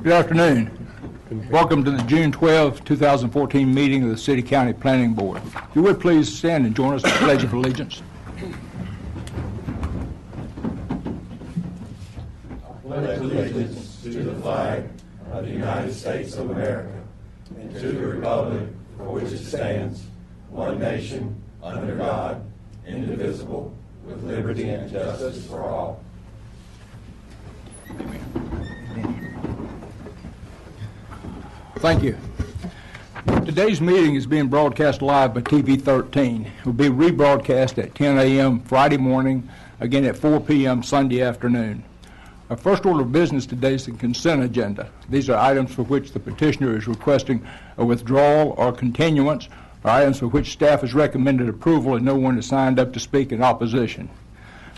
Good afternoon. Welcome to the June 12, 2014 meeting of the City County Planning Board. If you would please stand and join us in the Pledge of Allegiance. I pledge allegiance to the flag of the United States of America and to the republic for which it stands, one nation, under God, indivisible, with liberty and justice for all. Thank you. Today's meeting is being broadcast live by TV 13. It will be rebroadcast at 10 a.m. Friday morning, again at 4 p.m. Sunday afternoon. Our first order of business today is the consent agenda. These are items for which the petitioner is requesting a withdrawal or continuance, or items for which staff has recommended approval and no one has signed up to speak in opposition.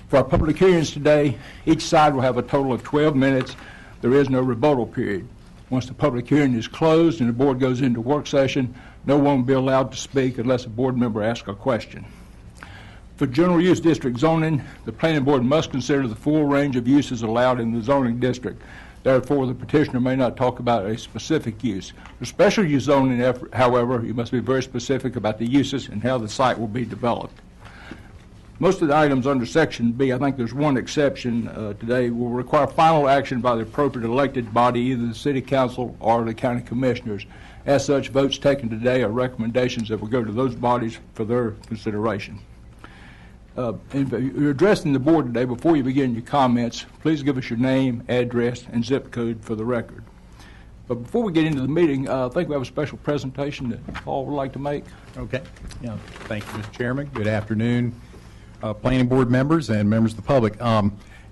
For our public hearings today, each side will have a total of 12 minutes. There is no rebuttal period. Once the public hearing is closed and the board goes into work session, no one will be allowed to speak unless a board member asks a question. For general use district zoning, the planning board must consider the full range of uses allowed in the zoning district. Therefore, the petitioner may not talk about a specific use. For special use zoning, however, you must be very specific about the uses and how the site will be developed. Most of the items under Section B, I think there's one exception today, will require final action by the appropriate elected body, either the City Council or the County Commissioners. As such, votes taken today are recommendations that will go to those bodies for their consideration. If you're addressing the board today, before you begin your comments, please give us your name, address, and zip code for the record. But before we get into the meeting, I think we have a special presentation that Paul would like to make. Okay. Yeah. Thank you, Mr. Chairman. Good afternoon. Planning board members and members of the public.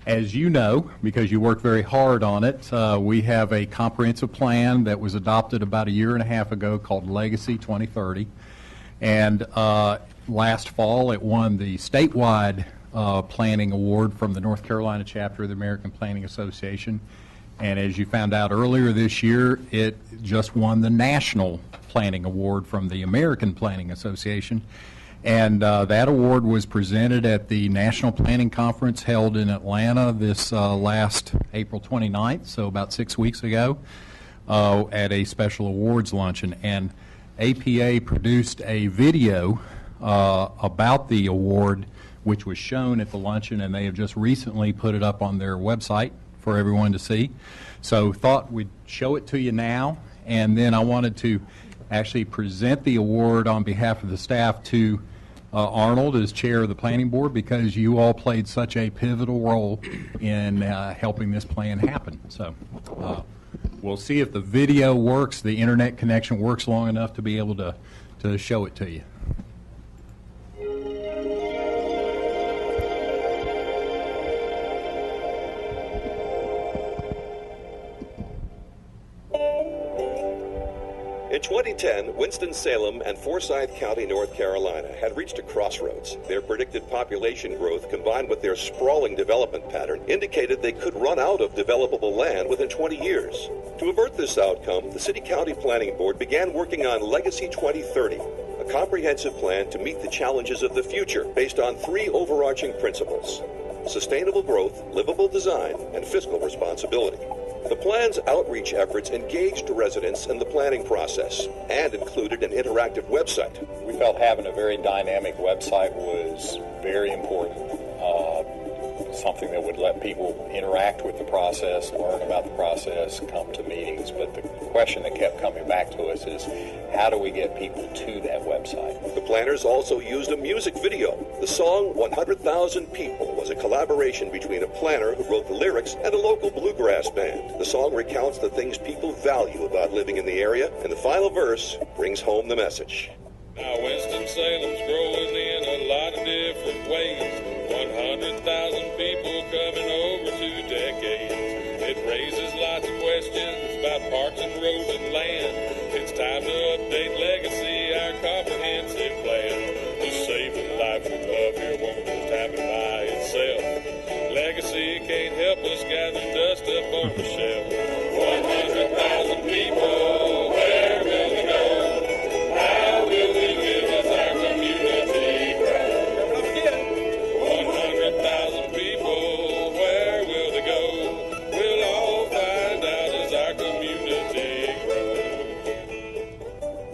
As you know, because you worked very hard on it, we have a comprehensive plan that was adopted about a year and a half ago called Legacy 2030. And last fall, it won the statewide planning award from the North Carolina chapter of the American Planning Association. And as you found out earlier this year, it just won the national planning award from the American Planning Association. And that award was presented at the National Planning Conference held in Atlanta this last April 29th, so about 6 weeks ago, at a special awards luncheon. And APA produced a video about the award, which was shown at the luncheon, and they have just recently put it up on their website for everyone to see. So thought we'd show it to you now, and then I wanted to actually present the award on behalf of the staff to Arnold as chair of the planning board, because you all played such a pivotal role in helping this plan happen. So we'll see if the video works, the internet connection works long enough to be able to show it to you. In 2010, Winston-Salem and Forsyth County, North Carolina, had reached a crossroads. Their predicted population growth, combined with their sprawling development pattern, indicated they could run out of developable land within 20 years. To avert this outcome, the City County Planning Board began working on Legacy 2030, a comprehensive plan to meet the challenges of the future based on three overarching principles: sustainable growth, livable design, and fiscal responsibility. The plan's outreach efforts engaged residents in the planning process and included an interactive website. We felt having a very dynamic website was very important, something that would let people interact with the process, learn about the process, come to meetings. But the question that kept coming back to us is, how do we get people to that website? The planners also used a music video. The song 100,000 People was a collaboration between a planner who wrote the lyrics and a local bluegrass band. The song recounts the things people value about living in the area, and the final verse brings home the message. Now Winston-Salem's growing in a lot of different ways. 100,000 people time to update Legacy, our comprehensive plan to save the life we love here won't just happen by itself. Legacy can't help us gather dust up on the shelf. 100,000 people, where will we go? How will we live as our community grows? 100,000 people, where will they go? We'll all find out as our community grows.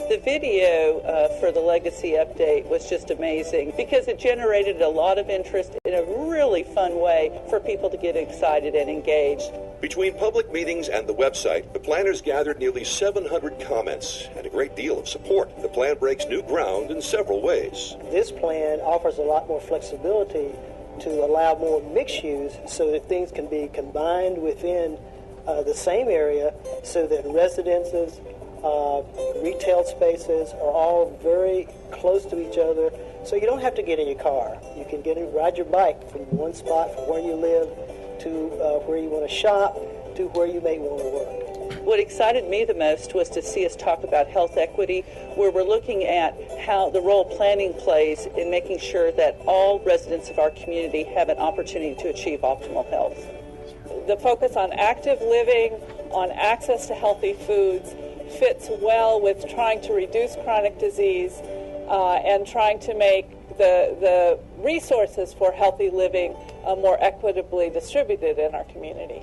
The video for the Legacy update was just amazing because it generated a lot of interest in a really fun way for people to get excited and engaged. Between public meetings and the website, the planners gathered nearly 700 comments and a great deal of support. The plan breaks new ground in several ways. This plan offers a lot more flexibility to allow more mixed use so that things can be combined within the same area so that residences, retail spaces are all very close to each other, so you don't have to get in your car. You can ride your bike from one spot from where you live to where you want to shop to where you may want to work. What excited me the most was to see us talk about health equity, where we're looking at how the role planning plays in making sure that all residents of our community have an opportunity to achieve optimal health. The focus on active living, on access to healthy foods, fits well with trying to reduce chronic disease and trying to make the resources for healthy living more equitably distributed in our community.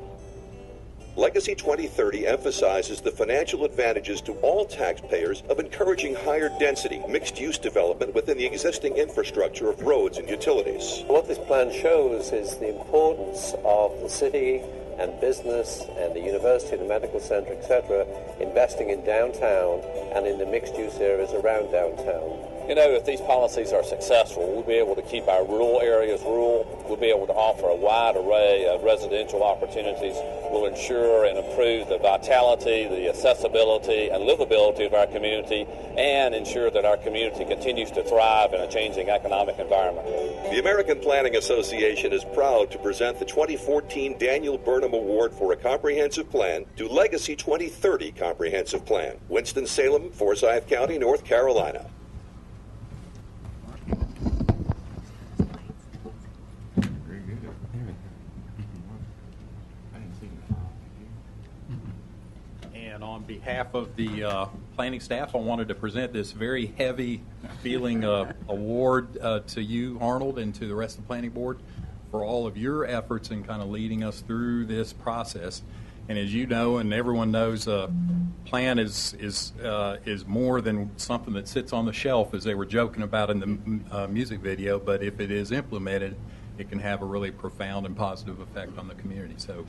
Legacy 2030 emphasizes the financial advantages to all taxpayers of encouraging higher density, mixed-use development within the existing infrastructure of roads and utilities. What this plan shows is the importance of the city and business and the university and the medical center, etc., investing in downtown and in the mixed-use areas around downtown. You know, if these policies are successful, we'll be able to keep our rural areas rural. We'll be able to offer a wide array of residential opportunities. We'll ensure and improve the vitality, the accessibility, and livability of our community, and ensure that our community continues to thrive in a changing economic environment. The American Planning Association is proud to present the 2014 Daniel Burnham Award for a Comprehensive Plan to Legacy 2030 Comprehensive Plan, Winston-Salem, Forsyth County, North Carolina. And on behalf of the planning staff, I wanted to present this very heavy feeling award to you, Arnold, and to the rest of the planning board for all of your efforts in kind of leading us through this process. And as you know, and everyone knows, plan is more than something that sits on the shelf, as they were joking about in the music video. But if it is implemented, it can have a really profound and positive effect on the community. So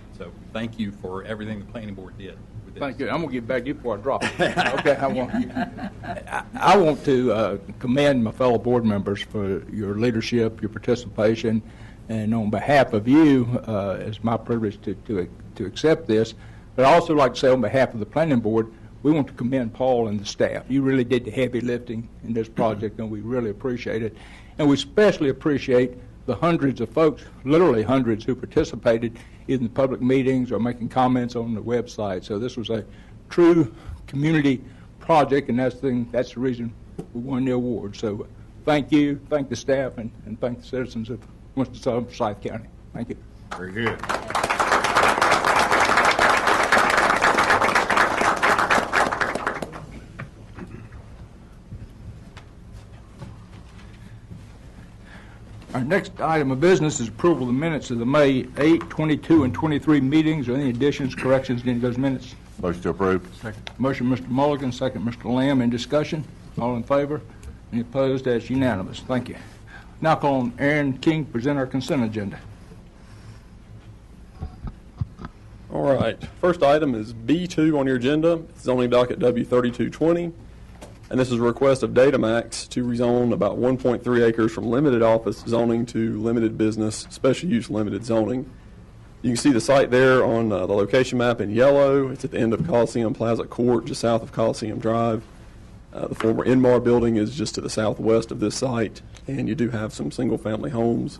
thank you for everything the planning board did. Thank you. I'm going to get back to you before I drop it. Okay, I want to commend my fellow board members for your leadership, your participation, and on behalf of you, it's my privilege to accept this. But I also like to say on behalf of the planning board, we want to commend Paul and the staff. You really did the heavy lifting in this project, and we really appreciate it. And we especially appreciate the hundreds of folks, literally hundreds, who participated in the public meetings or making comments on the website. So this was a true community project, and that's the reason we won the award. So thank you, thank the staff, and thank the citizens of Winston-Salem, Forsyth County. Thank you. Very good. Our next item of business is approval of the minutes of the May 8, 22, and 23 meetings. Are there any additions, corrections to any of those minutes? Motion to approve. Second. Motion, Mr. Mulligan, second, Mr. Lamb. In discussion? All in favor? Any opposed? That's unanimous. Thank you. Now call on Aaron King to present our consent agenda. All right. First item is B2 on your agenda. It's zoning docket W3220. And this is a request of Datamax to rezone about 1.3 acres from limited office zoning to limited business, special use limited zoning. You can see the site there on the location map in yellow. It's at the end of Coliseum Plaza Court, just south of Coliseum Drive. The former Inmar building is just to the southwest of this site, and you do have some single-family homes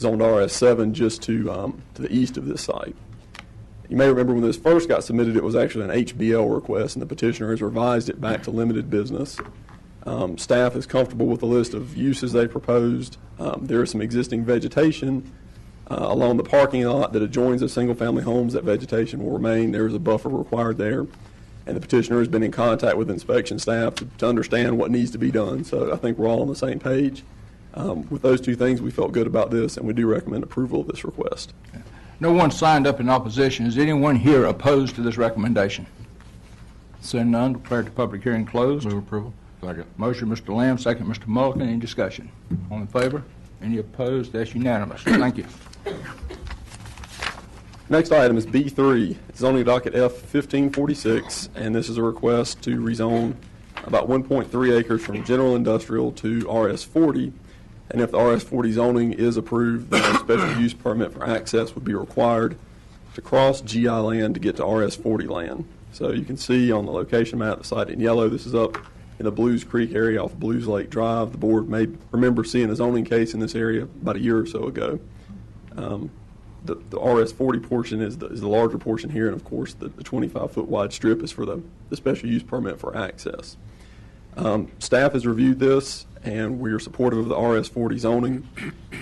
zoned RS7 just to the east of this site. You may remember when this first got submitted, it was actually an HBL request, and the petitioner has revised it back to limited business. Staff is comfortable with the list of uses they proposed. There is some existing vegetation along the parking lot that adjoins the single-family homes. That vegetation will remain. There is a buffer required there. And the petitioner has been in contact with inspection staff to understand what needs to be done. So I think we're all on the same page. With those two things, we felt good about this, and we do recommend approval of this request. No one signed up in opposition. Is anyone here opposed to this recommendation? Seeing none, declare the public hearing closed. Move approval. Second. Motion, Mr. Lamb, second, Mr. Mulligan. Any discussion? All in favor? Any opposed? That's unanimous. Thank you. Next item is B3, zoning docket F1546, and this is a request to rezone about 1.3 acres from general industrial to RS40. And if the RS40 zoning is approved, then a special use permit for access would be required to cross GI land to get to RS40 land. So you can see on the location map, the site in yellow, this is up in the Blues Creek area off Blues Lake Drive. The board may remember seeing a zoning case in this area about a year or so ago. The RS40 portion is the larger portion here, and of course the 25-foot wide strip is for the special use permit for access. Staff has reviewed this, and we are supportive of the RS40 zoning.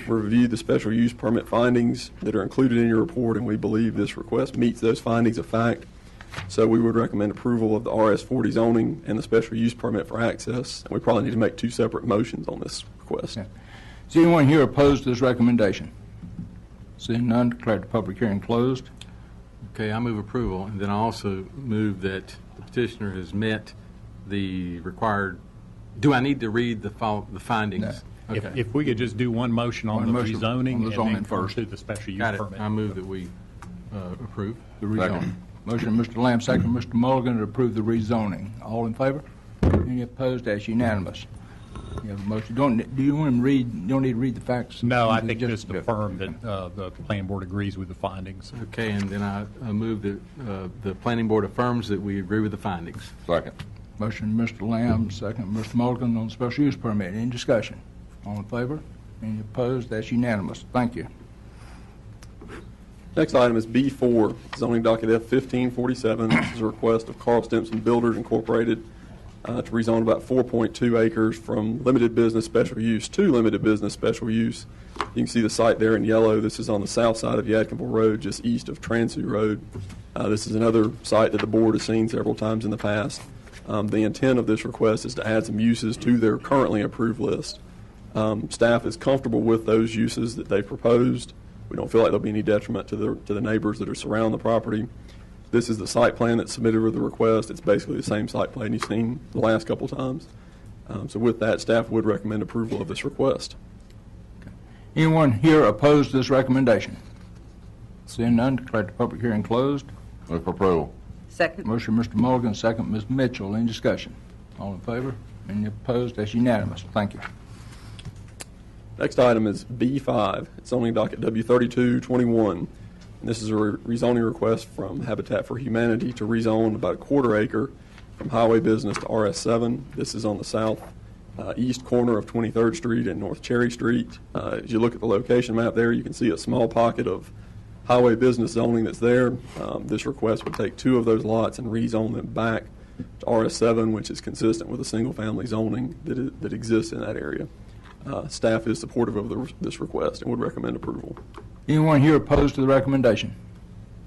We reviewed the special use permit findings that are included in your report, and we believe this request meets those findings of fact. So we would recommend approval of the RS40 zoning and the special use permit for access, and we probably need to make two separate motions on this request. Okay. Is anyone here opposed to this recommendation? Seeing none, declare the public hearing closed. Okay, I move approval, and then I also move that the petitioner has met the required. Do I need to read the findings? No. Okay. If we could just do one motion on One the motion rezoning on the and zoning then first. to the special use Got it. permit. I move that we approve. The rezoning. Motion, Mr. Lamb, second, Mr. Mulligan, to approve the rezoning. All in favor? Any opposed? That's unanimous. You have a motion. Do you want him to read? You don't need to read the facts. No, I think just affirm that the planning board agrees with the findings. Okay, and then I move that the planning board affirms that we agree with the findings. Second. Motion, Mr. Lamb, second, Mr. Mulligan, on the special use permit. Any discussion? All in favor? Any opposed? That's unanimous. Thank you. Next item is B4, zoning docket F1547. This is a request of Carl Stimson Builders Incorporated to rezone about 4.2 acres from limited business special use to limited business special use. You can see the site there in yellow. This is on the south side of Yadkinville Road, just east of Transu Road. This is another site that the board has seen several times in the past. The intent of this request is to add some uses to their currently approved list. Staff is comfortable with those uses that they proposed. We don't feel like there'll be any detriment to the neighbors that are surrounding the property. This is the site plan that's submitted with the request. It's basically the same site plan you've seen the last couple times. So with that, staff would recommend approval of this request. Anyone here opposed to this recommendation? Seeing none, declare the public hearing closed. Move for approval. Second. Motion, Mr. Mulligan, second, Ms. Mitchell. Any discussion? All in favor? Any opposed? That's unanimous. Thank you. Next item is B5. It's zoning docket W3221. And this is a rezoning request from Habitat for Humanity to rezone about a quarter acre from highway business to RS7. This is on the south east corner of 23rd Street and North Cherry Street. As you look at the location map there, you can see a small pocket of highway business zoning that's there. This request would take two of those lots and rezone them back to RS7, which is consistent with the single-family zoning that exists in that area. Staff is supportive of this request and would recommend approval. Anyone here opposed to the recommendation?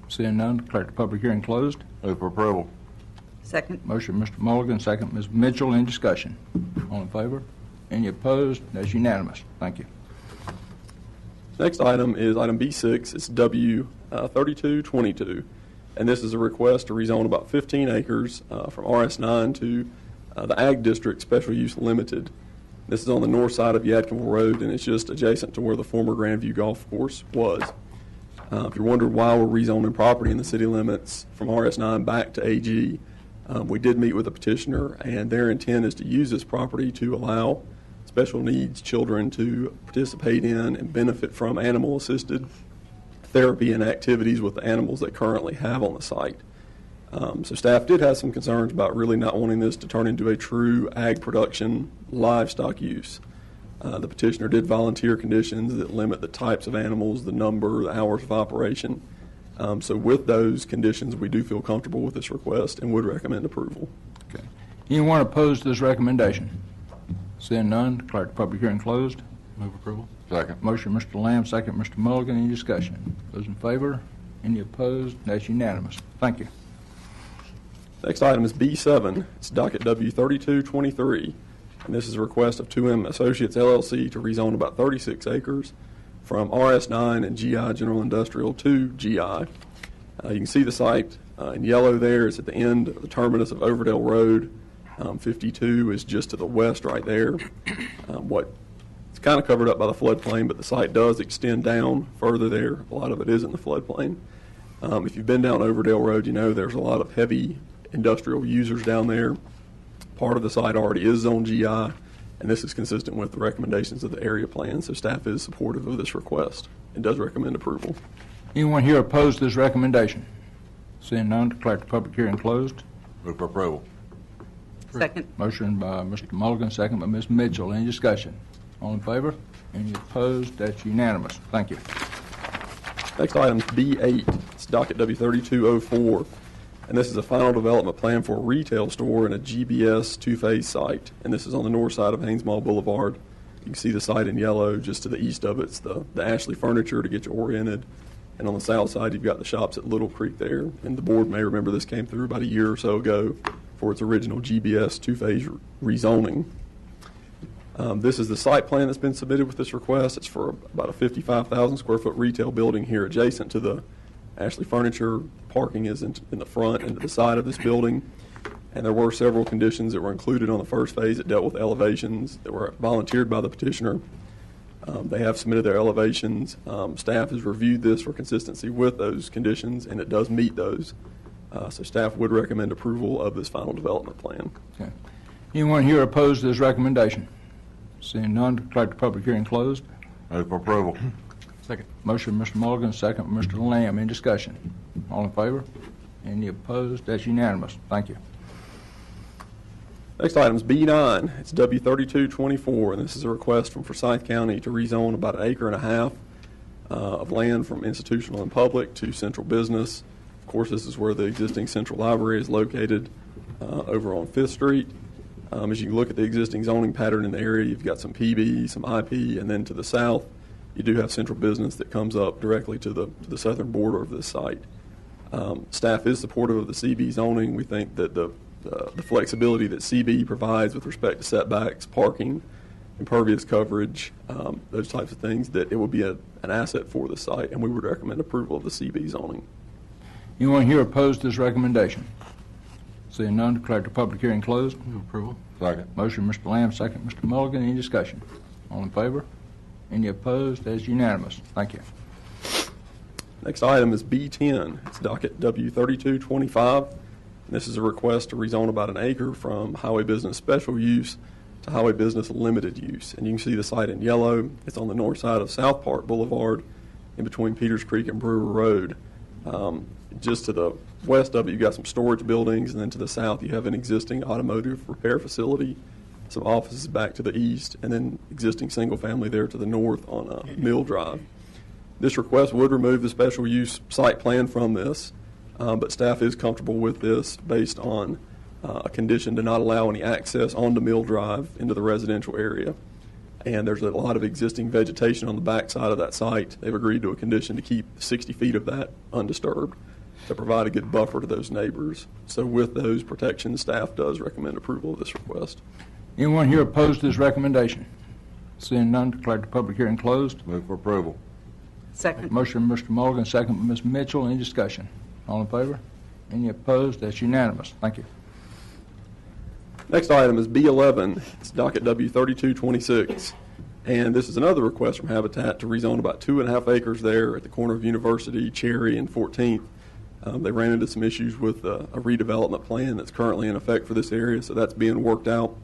Seeing none, declare the public hearing closed. Move for approval. Second. Motion, Mr. Mulligan, second, Ms. Mitchell. Any discussion? All in favor? Any opposed? That's unanimous. Thank you. Next item is item B6. It's W3222. And this is a request to rezone about 15 acres from RS9 to the Ag District Special Use Limited. This is on the north side of Yadkinville Road, and it's just adjacent to where the former Grandview Golf Course was. If you're wondering why we're rezoning property in the city limits from RS9 back to AG, we did meet with the petitioner, and their intent is to use this property to allow special needs children to participate in and benefit from animal-assisted therapy and activities with the animals they currently have on the site. So staff did have some concerns about really not wanting this to turn into a true ag production livestock use. The petitioner did volunteer conditions that limit the types of animals, the number, the hours of operation. So with those conditions, we do feel comfortable with this request and would recommend approval. Okay. Anyone opposed to this recommendation? Seeing none, declare the public hearing closed. Move approval. Second. Motion, Mr. Lamb, second, Mr. Mulligan. Any discussion? Those in favor? Any opposed? That's unanimous. Thank you. Next item is B7. It's docket W3223, and this is a request of 2M Associates LLC to rezone about 36 acres from RS9 and GI General Industrial to GI. You can see the site in yellow there. It's at the end of the terminus of Overdale Road. 52 is just to the west right there. It's kind of covered up by the floodplain, but the site does extend down further there. A lot of it is in the floodplain. If you've been down Overdale Road, you know there's a lot of heavy industrial users down there. Part of the site already is Zone GI, and this is consistent with the recommendations of the area plan, so staff is supportive of this request and does recommend approval. Anyone here opposed to this recommendation? Seeing none, declare the public hearing closed. Move for approval. Second. Motion by Mr. Mulligan, second by Ms. Mitchell. Any discussion? All in favor? Any opposed? That's unanimous. Thank you. Next item is B8. It's docket W3204, and this is a final development plan for a retail store and a GBS two-phase site, and this is on the north side of Haynes Mall Boulevard. You can see the site in yellow. Just to the east of it's the Ashley Furniture to get you oriented, and on the south side you've got the shops at Little Creek there, and the board may remember this came through about a year or so ago for its original GBS two-phase rezoning. This is the site plan that's been submitted with this request. It's for about a 55,000 square foot retail building here adjacent to the Ashley Furniture. Parking is in the front and to the side of this building. And there were several conditions that were included on the first phase that dealt with elevations that were volunteered by the petitioner. They have submitted their elevations. Staff has reviewed this for consistency with those conditions, and it does meet those. So staff would recommend approval of this final development plan. Okay. Anyone here opposed to this recommendation? Seeing none, declare the public hearing closed. Move for approval. Second. Motion, Mr. Mulligan, second, Mr. Lamb. Any discussion? All in favor? Any opposed? That's unanimous. Thank you. Next item is B9. It's W3224, and this is a request from Forsyth County to rezone about 1.5 acres of land from institutional and public to central business. Of course, this is where the existing central library is located over on 5th Street. As you look at the existing zoning pattern in the area, you've got some PB, some IP, and then to the south, you do have central business that comes up directly to the southern border of this site. Staff is supportive of the CB zoning. We think that the flexibility that CB provides with respect to setbacks, parking, impervious coverage, those types of things, that it will be an asset for the site, and we would recommend approval of the CB zoning. Anyone here opposed to this recommendation? Seeing none, declare the public hearing closed. Move approval. Second. Motion, Mr. Lamb, second, Mr. Mulligan. Any discussion? All in favor? Any opposed? That's unanimous. Thank you. Next item is B10. It's docket W3225. And this is a request to rezone about 1 acre from highway business special use to highway business limited use. And you can see the site in yellow. It's on the north side of South Park Boulevard in between Peters Creek and Brewer Road. Just to the west of it, you've got some storage buildings, and then to the south, you have an existing automotive repair facility, some offices back to the east, and then existing single family there to the north on Mill Drive. This request would remove the special use site plan from this, but staff is comfortable with this based on a condition to not allow any access onto Mill Drive into the residential area. And there's a lot of existing vegetation on the back side of that site. They've agreed to a condition to keep 60 feet of that undisturbed to provide a good buffer to those neighbors. So with those protections, staff does recommend approval of this request. Anyone here opposed to this recommendation? Seeing none, declare the public hearing closed. Move for approval. Second. Motion, Mr. Mulligan, second by Ms. Mitchell. Any discussion? All in favor? Any opposed? That's unanimous. Thank you. Next item is B11. It's docket W3226. And this is another request from Habitat to rezone about 2.5 acres there at the corner of University, Cherry, and 14th. They ran into some issues with a redevelopment plan that's currently in effect for this area, so that's being worked out.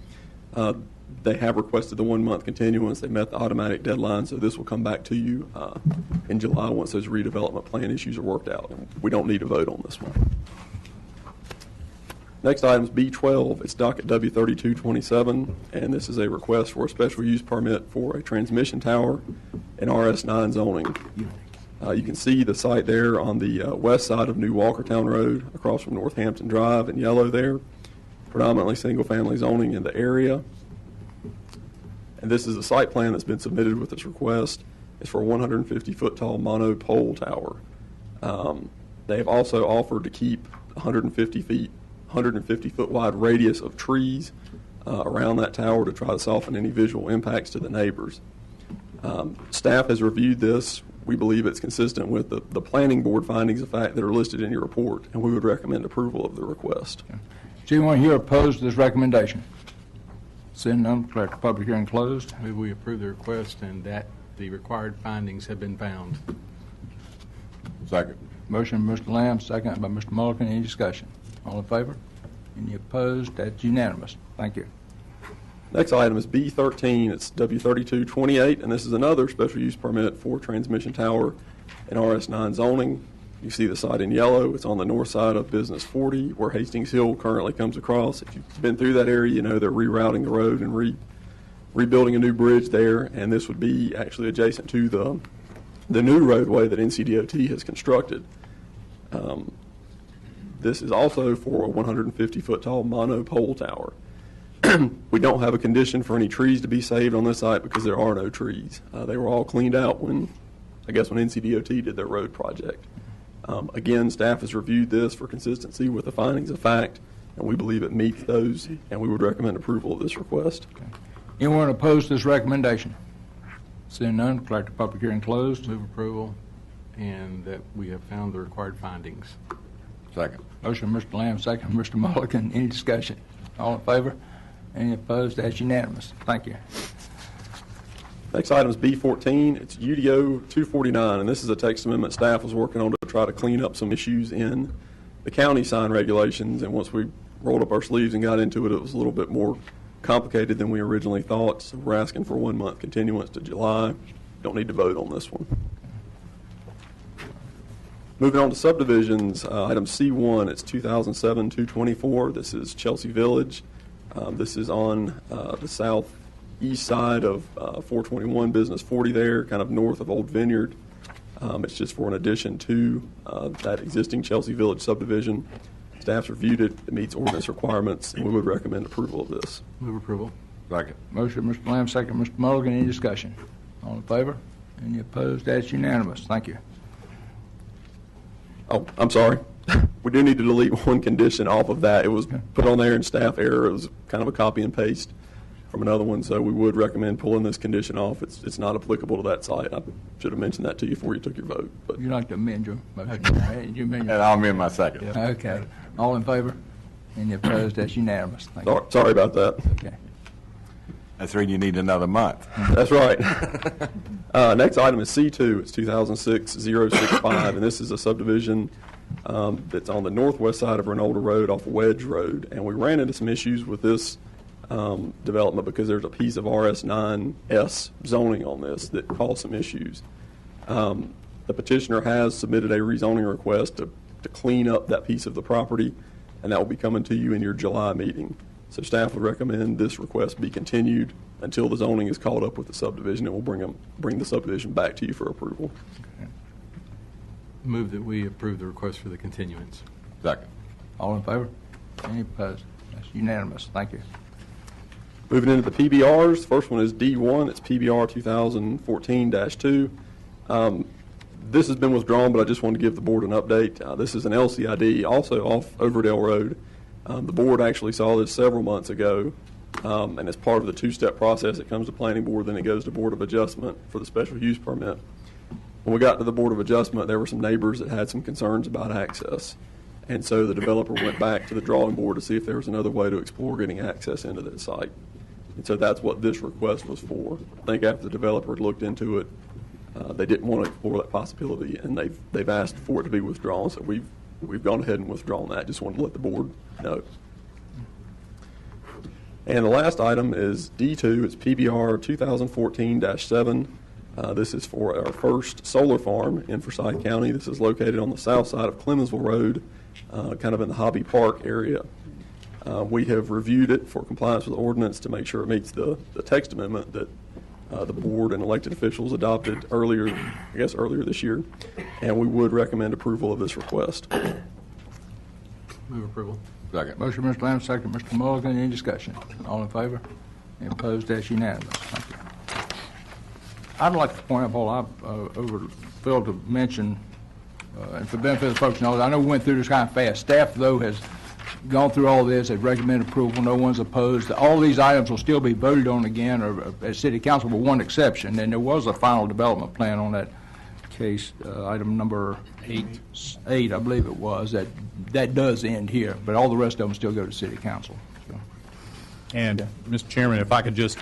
They have requested the 1-month continuance. They met the automatic deadline, so this will come back to you in July once those redevelopment plan issues are worked out. We don't need a vote on this one. Next item is B12. It's docket W3227, and this is a request for a special use permit for a transmission tower in RS9 zoning. You can see the site there on the west side of New Walkertown Road, across from Northampton Drive in yellow there. Predominantly single-family zoning in the area. And this is a site plan that's been submitted with this request. It's for a 150-foot tall monopole tower. They have also offered to keep 150-foot wide radius of trees around that tower to try to soften any visual impacts to the neighbors. Staff has reviewed this. We believe it's consistent with the planning board findings of fact that are listed in your report, and we would recommend approval of the request. Is anyone here opposed to this recommendation? Seeing none, declare the public hearing closed. Move we approve the request and that the required findings have been found. Second. Motion by Mr. Lamb, second by Mr. Mulligan. Any discussion? All in favor? Any opposed? That's unanimous. Thank you. Next item is B13. It's W3228, and this is another special use permit for transmission tower in RS9 zoning. You see the site in yellow. It's on the north side of Business 40, where Hastings Hill currently comes across. If you've been through that area, you know they're rerouting the road and rebuilding a new bridge there, and this would be actually adjacent to the new roadway that NCDOT has constructed. This is also for a 150-foot tall monopole tower. We don't have a condition for any trees to be saved on this site because there are no trees. They were all cleaned out when NCDOT did their road project. Again, staff has reviewed this for consistency with the findings of fact, and we believe it meets those, and we would recommend approval of this request. Okay. Anyone opposed to this recommendation? Seeing none, declare the public hearing closed. Move approval and that we have found the required findings. Second. Motion by Mr. Lamb, second by Mr. Mulligan. Any discussion? All in favor? Any opposed? That's unanimous. Thank you. Next item is B14. It's UDO 249, and this is a text amendment staff was working on to try to clean up some issues in the county sign regulations, and once we rolled up our sleeves and got into it, it was a little bit more complicated than we originally thought, so we're asking for a 1-month continuance to July. Don't need to vote on this one. Moving on to subdivisions, item C1, it's 2007-224. This is Chelsea Village. This is on the southeast side of 421 Business 40 there, kind of north of Old Vineyard. It's just for an addition to that existing Chelsea Village subdivision. Staff's reviewed it. It meets ordinance requirements, and we would recommend approval of this. Move approval. Second. Motion, Mr. Lamb, second, Mr. Mulligan. Any discussion? All in favor? Any opposed? That's unanimous. Thank you. Oh, I'm sorry. We do need to delete one condition off of that. It was put on there in staff error. It was kind of a copy and paste from another one, so we would recommend pulling this condition off. It's not applicable to that site. I should have mentioned that to you before you took your vote. But You'd like to amend your motion? You amend And your, I'll amend my second. okay. All in favor? Any opposed? That's unanimous. Thank you. sorry about that. Okay. That's the reason you need another month. That's right. Next item is C2. It's 2006-065, and this is a subdivision that's on the northwest side of Renolda Road off Wedge Road. And we ran into some issues with this development because there's a piece of RS9S zoning on this that caused some issues. The petitioner has submitted a rezoning request to clean up that piece of the property, and that will be coming to you in your July meeting. So staff would recommend this request be continued until the zoning is caught up with the subdivision, and we'll bring the subdivision back to you for approval. Move that we approve the request for the continuance. Second. All in favor? Any opposed? That's unanimous. Thank you. Moving into the PBRs, first one is D1. It's PBR 2014-2. This has been withdrawn, but I just wanted to give the board an update. This is an LCID, also off Overdale Road. The board actually saw this several months ago, and as part of the two-step process, it comes to planning board, then it goes to Board of Adjustment for the special use permit. When we got to the Board of Adjustment, there were some neighbors that had some concerns about access, and so the developer went back to the drawing board to see if there was another way to explore getting access into that site. And so that's what this request was for. I think after the developer had looked into it, they didn't want to explore that possibility, and they've asked for it to be withdrawn, so we've gone ahead and withdrawn that. Just wanted to let the board know. And the last item is D2. It's PBR 2014-7. This is for our first solar farm in Forsyth County. This is located on the south side of Clemensville Road, kind of in the Hobby Park area. We have reviewed it for compliance with the ordinance to make sure it meets the text amendment that the board and elected officials adopted earlier this year, and we would recommend approval of this request. Move approval. Second. Motion, Mr. Lamb, second, Mr. Mulligan. Any discussion? All in favor? Any opposed? That's unanimous. Thank you. I'd like to point out, Paul, I failed to mention, and for the benefit of the folks, I know we went through this kind of fast. Staff, though, has gone through all this. They've recommended approval. No one's opposed. All these items will still be voted on again at City Council with one exception, and there was a final development plan on that case, item number 8, I believe it was, that does end here, but all the rest of them still go to City Council. So. And, Mr. Chairman, if I could just,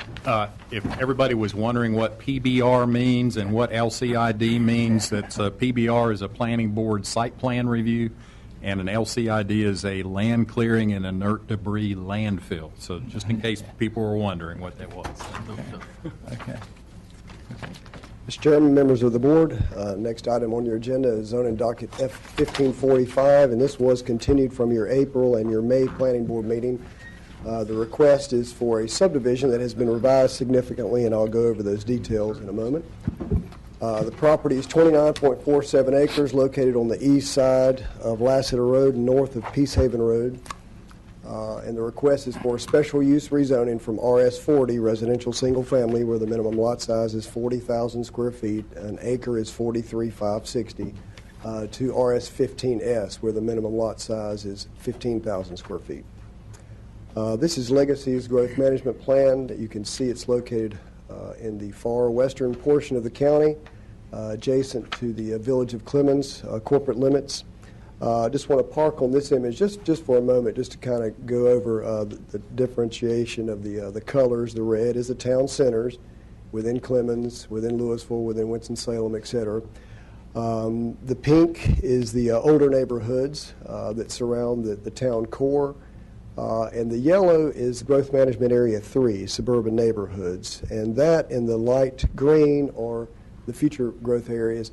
if everybody was wondering what PBR means and what LCID means, that's PBR is a planning board site plan review, and an LCID is a land clearing and inert debris landfill. So just in case people were wondering what that was. Okay. Mr. Chairman, members of the board, next item on your agenda is zoning docket F-1545, and this was continued from your April and your May planning board meeting. The request is for a subdivision that has been revised significantly, and I'll go over those details in a moment. The property is 29.47 acres located on the east side of Lassiter Road and north of Peacehaven Road. And the request is for special use rezoning from RS40, residential single family, where the minimum lot size is 40,000 square feet, an acre is 43,560, to RS15S, where the minimum lot size is 15,000 square feet. This is Legacy's growth management plan. You can see it's located in the far western portion of the county, adjacent to the village of Clemens corporate limits. I just want to park on this image just for a moment, just to kind of go over the differentiation of the colors. The red is the town centers within Clemens, within Louisville, within Winston-Salem, etc. The pink is the older neighborhoods that surround the town core. And the yellow is Growth Management Area 3, suburban neighborhoods. And that and the light green, or the future growth areas,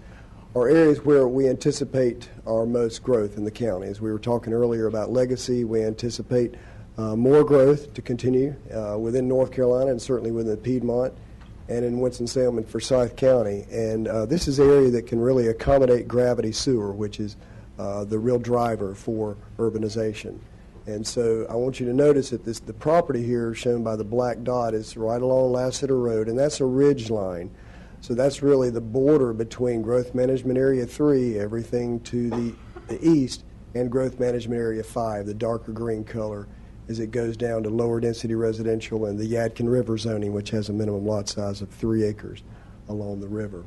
are areas where we anticipate our most growth in the county. As we were talking earlier about Legacy, we anticipate more growth to continue within North Carolina and certainly within Piedmont and in Winston-Salem and Forsyth County. And this is an area that can really accommodate gravity sewer, which is the real driver for urbanization. And so I want you to notice that the property here shown by the black dot is right along Lassiter Road, and that's a ridge line. So that's really the border between Growth Management Area 3, everything to the east, and Growth Management Area 5, the darker green color, as it goes down to lower density residential and the Yadkin River zoning, which has a minimum lot size of 3 acres along the river.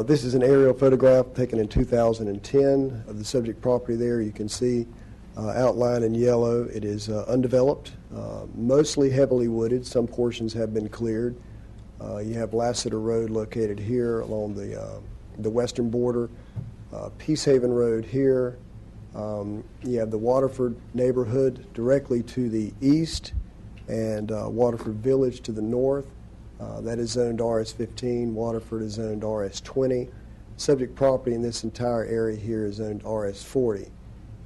This is an aerial photograph taken in 2010 of the subject property there. You can see outlined in yellow. It is undeveloped, mostly heavily wooded. Some portions have been cleared. You have Lassiter Road located here along the western border, Peacehaven Road here. You have the Waterford neighborhood directly to the east, and Waterford Village to the north. That is zoned RS15. Waterford is zoned RS20. Subject property in this entire area here is zoned RS40.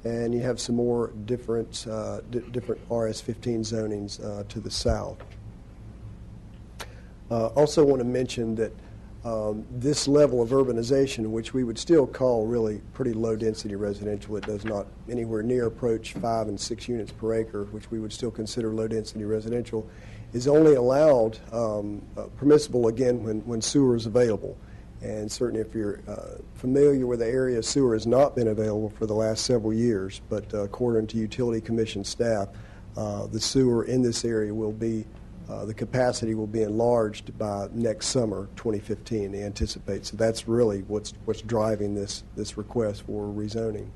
And you have some more different RS15 zonings to the south. Also want to mention that this level of urbanization, which we would still call really pretty low-density residential, it does not anywhere near approach 5 and 6 units per acre, which we would still consider low-density residential, is only allowed, permissible again when sewer is available. And certainly if you're familiar with the area, sewer has not been available for the last several years, but according to Utility Commission staff, the sewer in this area will be, the capacity will be enlarged by next summer, 2015, they anticipate. So that's really what's driving this request for rezoning.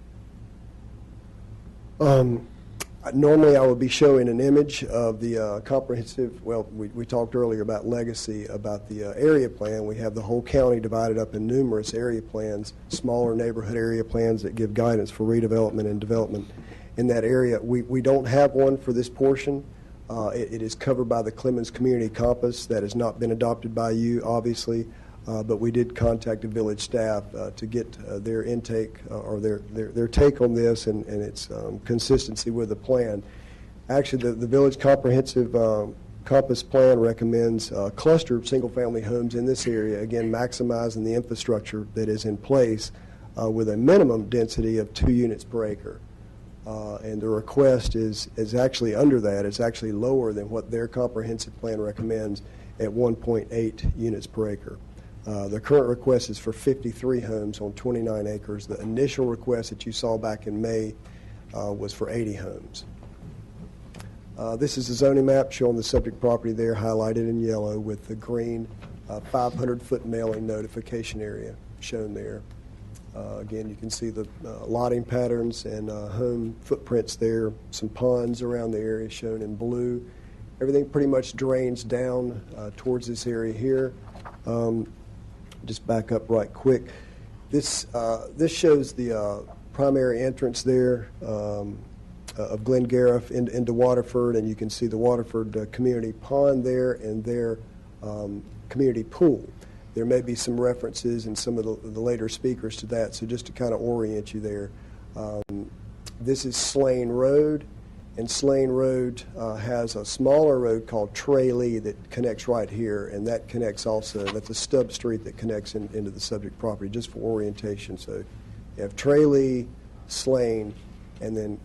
Normally, I would be showing an image of the comprehensive, well, we talked earlier about Legacy, about the area plan. We have the whole county divided up in numerous area plans, smaller neighborhood area plans that give guidance for redevelopment and development in that area. We don't have one for this portion. It is covered by the Clemens Community Compass that has not been adopted by you, obviously, but we did contact the village staff to get their intake or their take on this and its consistency with the plan. Actually, the village comprehensive Compass Plan recommends a cluster of single-family homes in this area, again maximizing the infrastructure that is in place with a minimum density of 2 units per acre. And the request is actually under that. It's actually lower than what their comprehensive plan recommends at 1.8 units per acre. The current request is for 53 homes on 29 acres. The initial request that you saw back in May was for 80 homes. This is a zoning map showing the subject property there highlighted in yellow with the green 500-foot mailing notification area shown there. Again, you can see the lotting patterns and home footprints there, some ponds around the area shown in blue. Everything pretty much drains down towards this area here. Just back up right quick. This shows the primary entrance there of Glengariff into Waterford, and you can see the Waterford community pond there and their community pool. There may be some references in some of the later speakers to that, so just to kind of orient you there. This is Slane Road, and Slane Road has a smaller road called Tralee that connects right here, and that connects also, that's a stub street that connects into the subject property, just for orientation. So you have Tralee, Slane, and then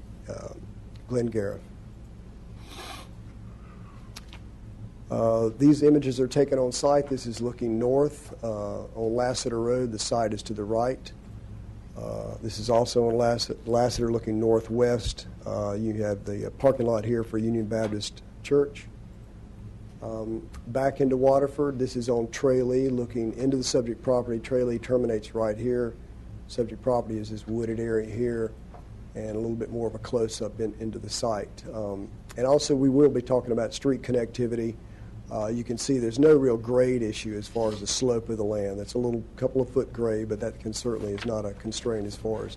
Glengariff. These images are taken on site. This is looking north on Lassiter Road. The site is to the right. This is also on Lassiter looking northwest. You have the parking lot here for Union Baptist Church. Back into Waterford, this is on Tralee looking into the subject property. Tralee terminates right here. Subject property is this wooded area here, and a little bit more of a close-up into the site. And also we will be talking about street connectivity. You can see there's no real grade issue as far as the slope of the land. That's a couple of foot grade, but that certainly is not a constraint as far as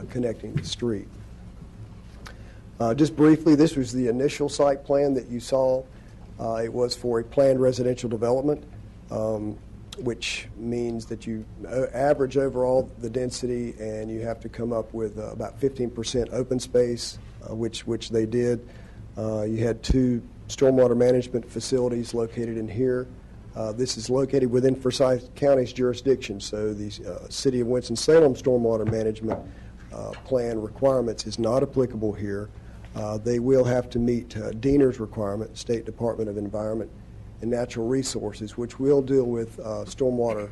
connecting the street. Just briefly, this was the initial site plan that you saw. It was for a planned residential development, which means that you average overall the density, and you have to come up with about 15% open space, which they did. You had 2 stormwater management facilities located in here. This is located within Forsyth County's jurisdiction, so the City of Winston-Salem stormwater management plan requirements is not applicable here. They will have to meet DENR's requirement, State Department of Environment and Natural Resources, which will deal with stormwater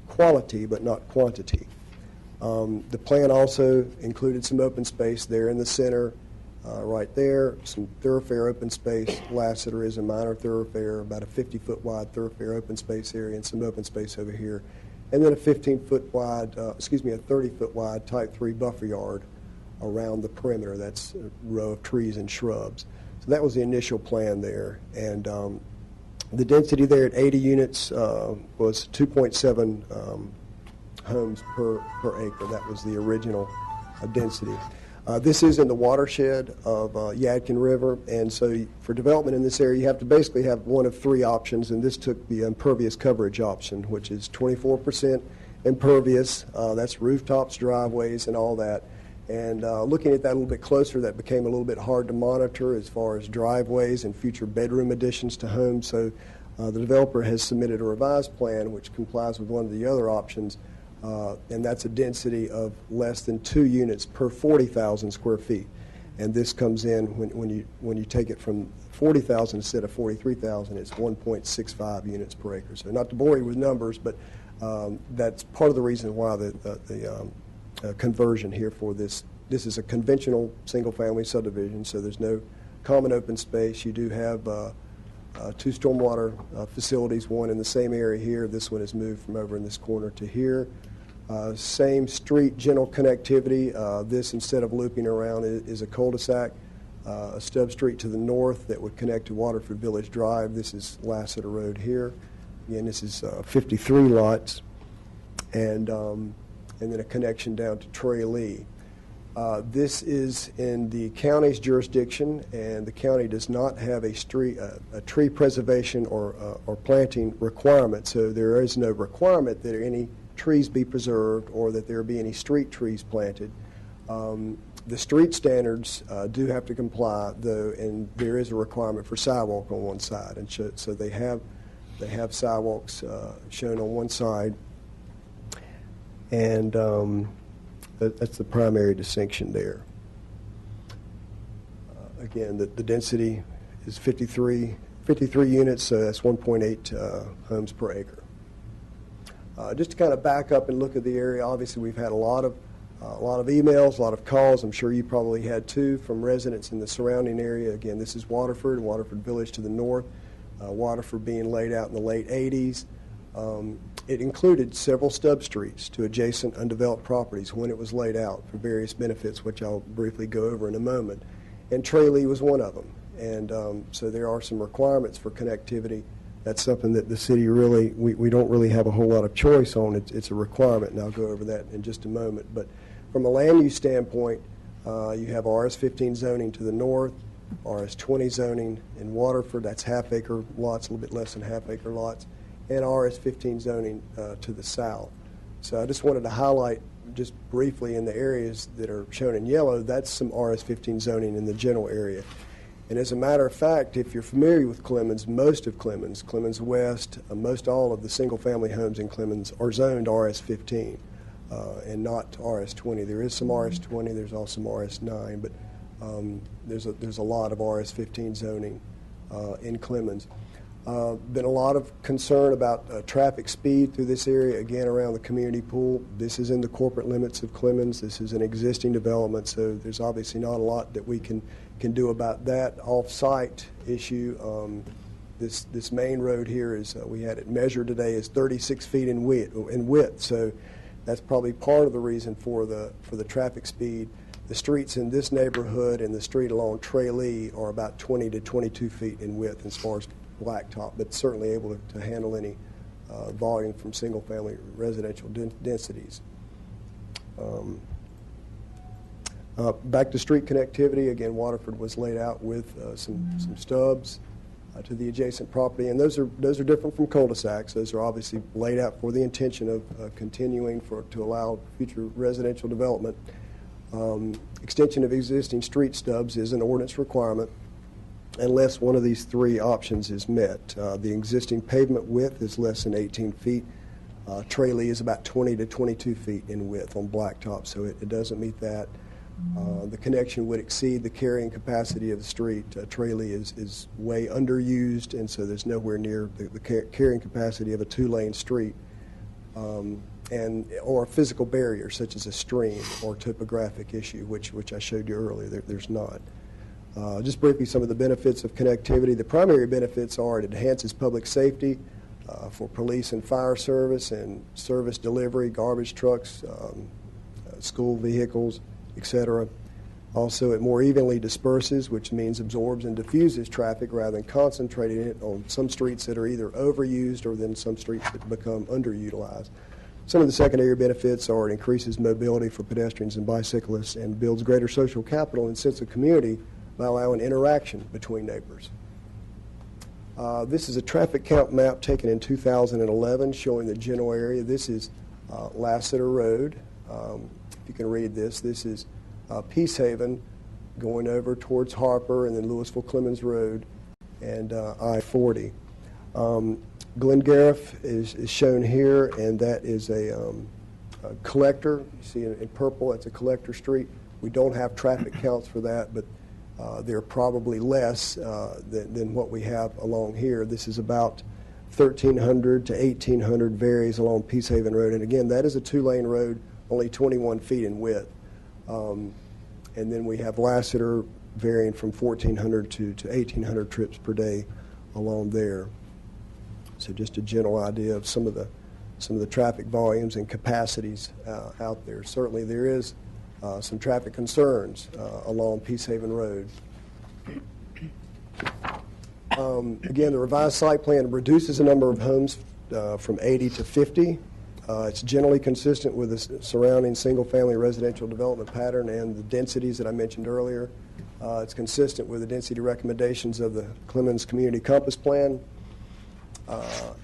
quality but not quantity. The plan also included some open space there in the center. Right there, some thoroughfare open space. Lassiter is a minor thoroughfare, about a 50-foot wide thoroughfare open space area, and some open space over here. And then a 15-foot wide, a 30-foot wide Type 3 buffer yard around the perimeter. That's a row of trees and shrubs. So that was the initial plan there. And the density there at 80 units was 2.7 homes per acre. That was the original density. This is in the watershed of Yadkin River, and so for development in this area, you have to basically have one of 3 options, and this took the impervious coverage option, which is 24% impervious. That's rooftops, driveways, and all that. And looking at that a little bit closer, that became a little bit hard to monitor as far as driveways and future bedroom additions to homes. So the developer has submitted a revised plan which complies with one of the other options. And that's a density of less than 2 units per 40,000 square feet. And this comes in when you take it from 40,000 instead of 43,000, it's 1.65 units per acre. So not to bore you with numbers, but that's part of the reason why the conversion here for this. This is a conventional single-family subdivision, so there's no common open space. You do have 2 stormwater facilities, one in the same area here. This one is moved from over in this corner to here. Same street general connectivity. This, instead of looping around, is a cul-de-sac, a stub street to the north that would connect to Waterford Village Drive. This is Lassiter Road here. Again, this is 53 lots, and then a connection down to Tralee. This is in the county's jurisdiction, and the county does not have a tree preservation or planting requirement, so there is no requirement that any trees be preserved or that there be any street trees planted. The street standards do have to comply, though, and there is a requirement for sidewalk on one side, and so they have sidewalks shown on one side, and that's the primary distinction there. Again, the density is 53 units, so that's 1.8 homes per acre. Just to kind of back up and look at the area, obviously we've had a lot of emails, a lot of calls. I'm sure you probably had too from residents in the surrounding area. Again, this is Waterford Village to the north. Waterford being laid out in the late 80s. It included several stub streets to adjacent undeveloped properties when it was laid out for various benefits, which I'll briefly go over in a moment. And Tralee was one of them. And so there are some requirements for connectivity. That's something that the city really, we don't really have a whole lot of choice on. It's a requirement, and I'll go over that in just a moment. But from a land use standpoint, you have RS-15 zoning to the north, RS-20 zoning in Waterford, that's half-acre lots, a little bit less than half-acre lots, and RS-15 zoning to the south. So I just wanted to highlight just briefly in the areas that are shown in yellow, that's some RS-15 zoning in the general area. And as a matter of fact, if you're familiar with Clemens, most of Clemens West, most all of the single-family homes in Clemens are zoned RS-15 and not RS-20. There is some RS-20, there's also some RS-9, but there's a lot of RS-15 zoning in Clemens. Been a lot of concern about traffic speed through this area, again around the community pool. This is in the corporate limits of Clemens. This is an existing development, so there's obviously not a lot that we can do about that off-site issue. This main road here is, we had it measured today, is 36 feet in width, so that's probably part of the reason for the traffic speed. The streets in this neighborhood and the street along Tralee are about 20 to 22 feet in width as far as blacktop, but certainly able to handle any volume from single-family residential densities. Back to street connectivity, again, Waterford was laid out with some stubs to the adjacent property, and those are different from cul-de-sacs. Those are obviously laid out for the intention of continuing to allow future residential development. Extension of existing street stubs is an ordinance requirement unless one of these three options is met. The existing pavement width is less than 18 feet. Tralee is about 20 to 22 feet in width on blacktop, so it doesn't meet that. The connection would exceed the carrying capacity of the street. Tralee is way underused, and so there's nowhere near the carrying capacity of a two-lane street, or a physical barrier such as a stream or topographic issue, which I showed you earlier. There's not. Just briefly, some of the benefits of connectivity. The primary benefits are it enhances public safety for police and fire service and service delivery, garbage trucks, school vehicles, etc. Also, it more evenly disperses, which means absorbs and diffuses traffic rather than concentrating it on some streets that are either overused or then some streets that become underutilized. Some of the secondary benefits are it increases mobility for pedestrians and bicyclists and builds greater social capital and sense of community by allowing interaction between neighbors. This is a traffic count map taken in 2011 showing the general area. This is Lassiter Road. If you can read this, this is Peace Haven going over towards Harper and then Louisville Clemens Road and I-40. Glengariff is shown here, and that is a collector. You see in purple, that's a collector street. We don't have traffic counts for that, but they're probably less than what we have along here. This is about 1,300 to 1,800 varies along Peace Haven Road, and again, that is a two-lane road, only 21 feet in width. And then we have Lassiter varying from 1,400 to 1,800 trips per day along there. So just a general idea of some of the traffic volumes and capacities out there. Certainly there is some traffic concerns along Peace Haven Road. Again, the revised site plan reduces the number of homes from 80 to 50. It's generally consistent with the surrounding single-family residential development pattern and the densities that I mentioned earlier. It's consistent with the density recommendations of the Clemens Community Compass Plan.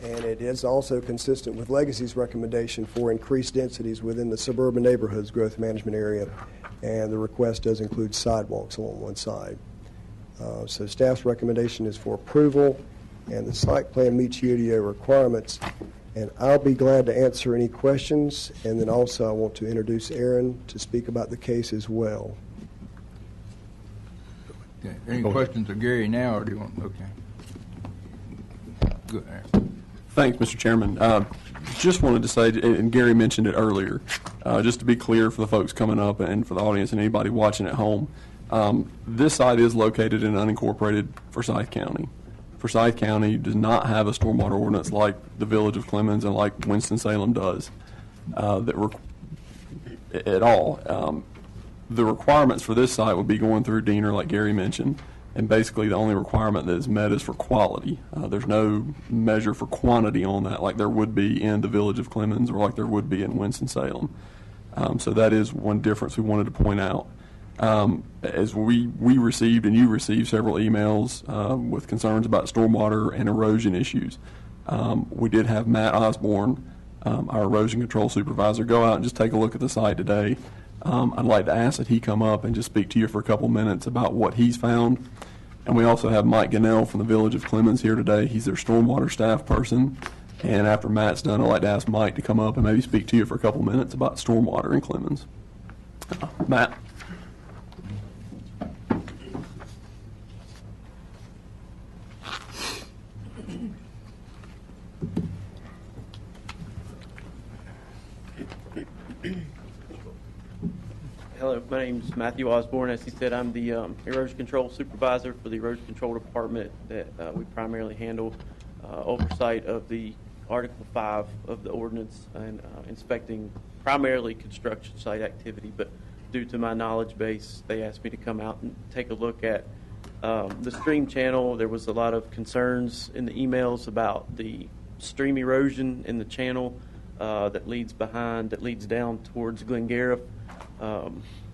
And it is also consistent with Legacy's recommendation for increased densities within the suburban neighborhoods growth management area and the request does include sidewalks along one side. So staff's recommendation is for approval, and the site plan meets UDO requirements. And I'll be glad to answer any questions, and then also I want to introduce Aaron to speak about the case as well. Okay. Any questions of Gary now, or do you want, okay. Good, Aaron. Thanks, Mr. Chairman. Just wanted to say, and Gary mentioned it earlier, just to be clear for the folks coming up and for the audience and anybody watching at home, this site is located in unincorporated Forsyth County. Forsyth County does not have a stormwater ordinance like the Village of Clemens and like Winston-Salem does at all. The requirements for this site would be going through Diener, like Gary mentioned, and basically the only requirement that is met is for quality. There's no measure for quantity on that like there would be in the Village of Clemens or like there would be in Winston-Salem. So that is one difference we wanted to point out. As we received and you received several emails with concerns about stormwater and erosion issues. We did have Matt Osborne, our erosion control supervisor, go out and just take a look at the site today. I'd like to ask that he come up and just speak to you for a couple minutes about what he's found. And we also have Mike Gannell from the Village of Clemens here today. He's their stormwater staff person. And after Matt's done, I'd like to ask Mike to come up and maybe speak to you for a couple minutes about stormwater in Clemens. Matt. Hello, my name is Matthew Osborne. As he said, I'm the erosion control supervisor for the erosion control department that we primarily handle oversight of the Article 5 of the ordinance and inspecting primarily construction site activity. But due to my knowledge base, they asked me to come out and take a look at the stream channel. There was a lot of concerns in the emails about the stream erosion in the channel that leads down towards Glengarriff.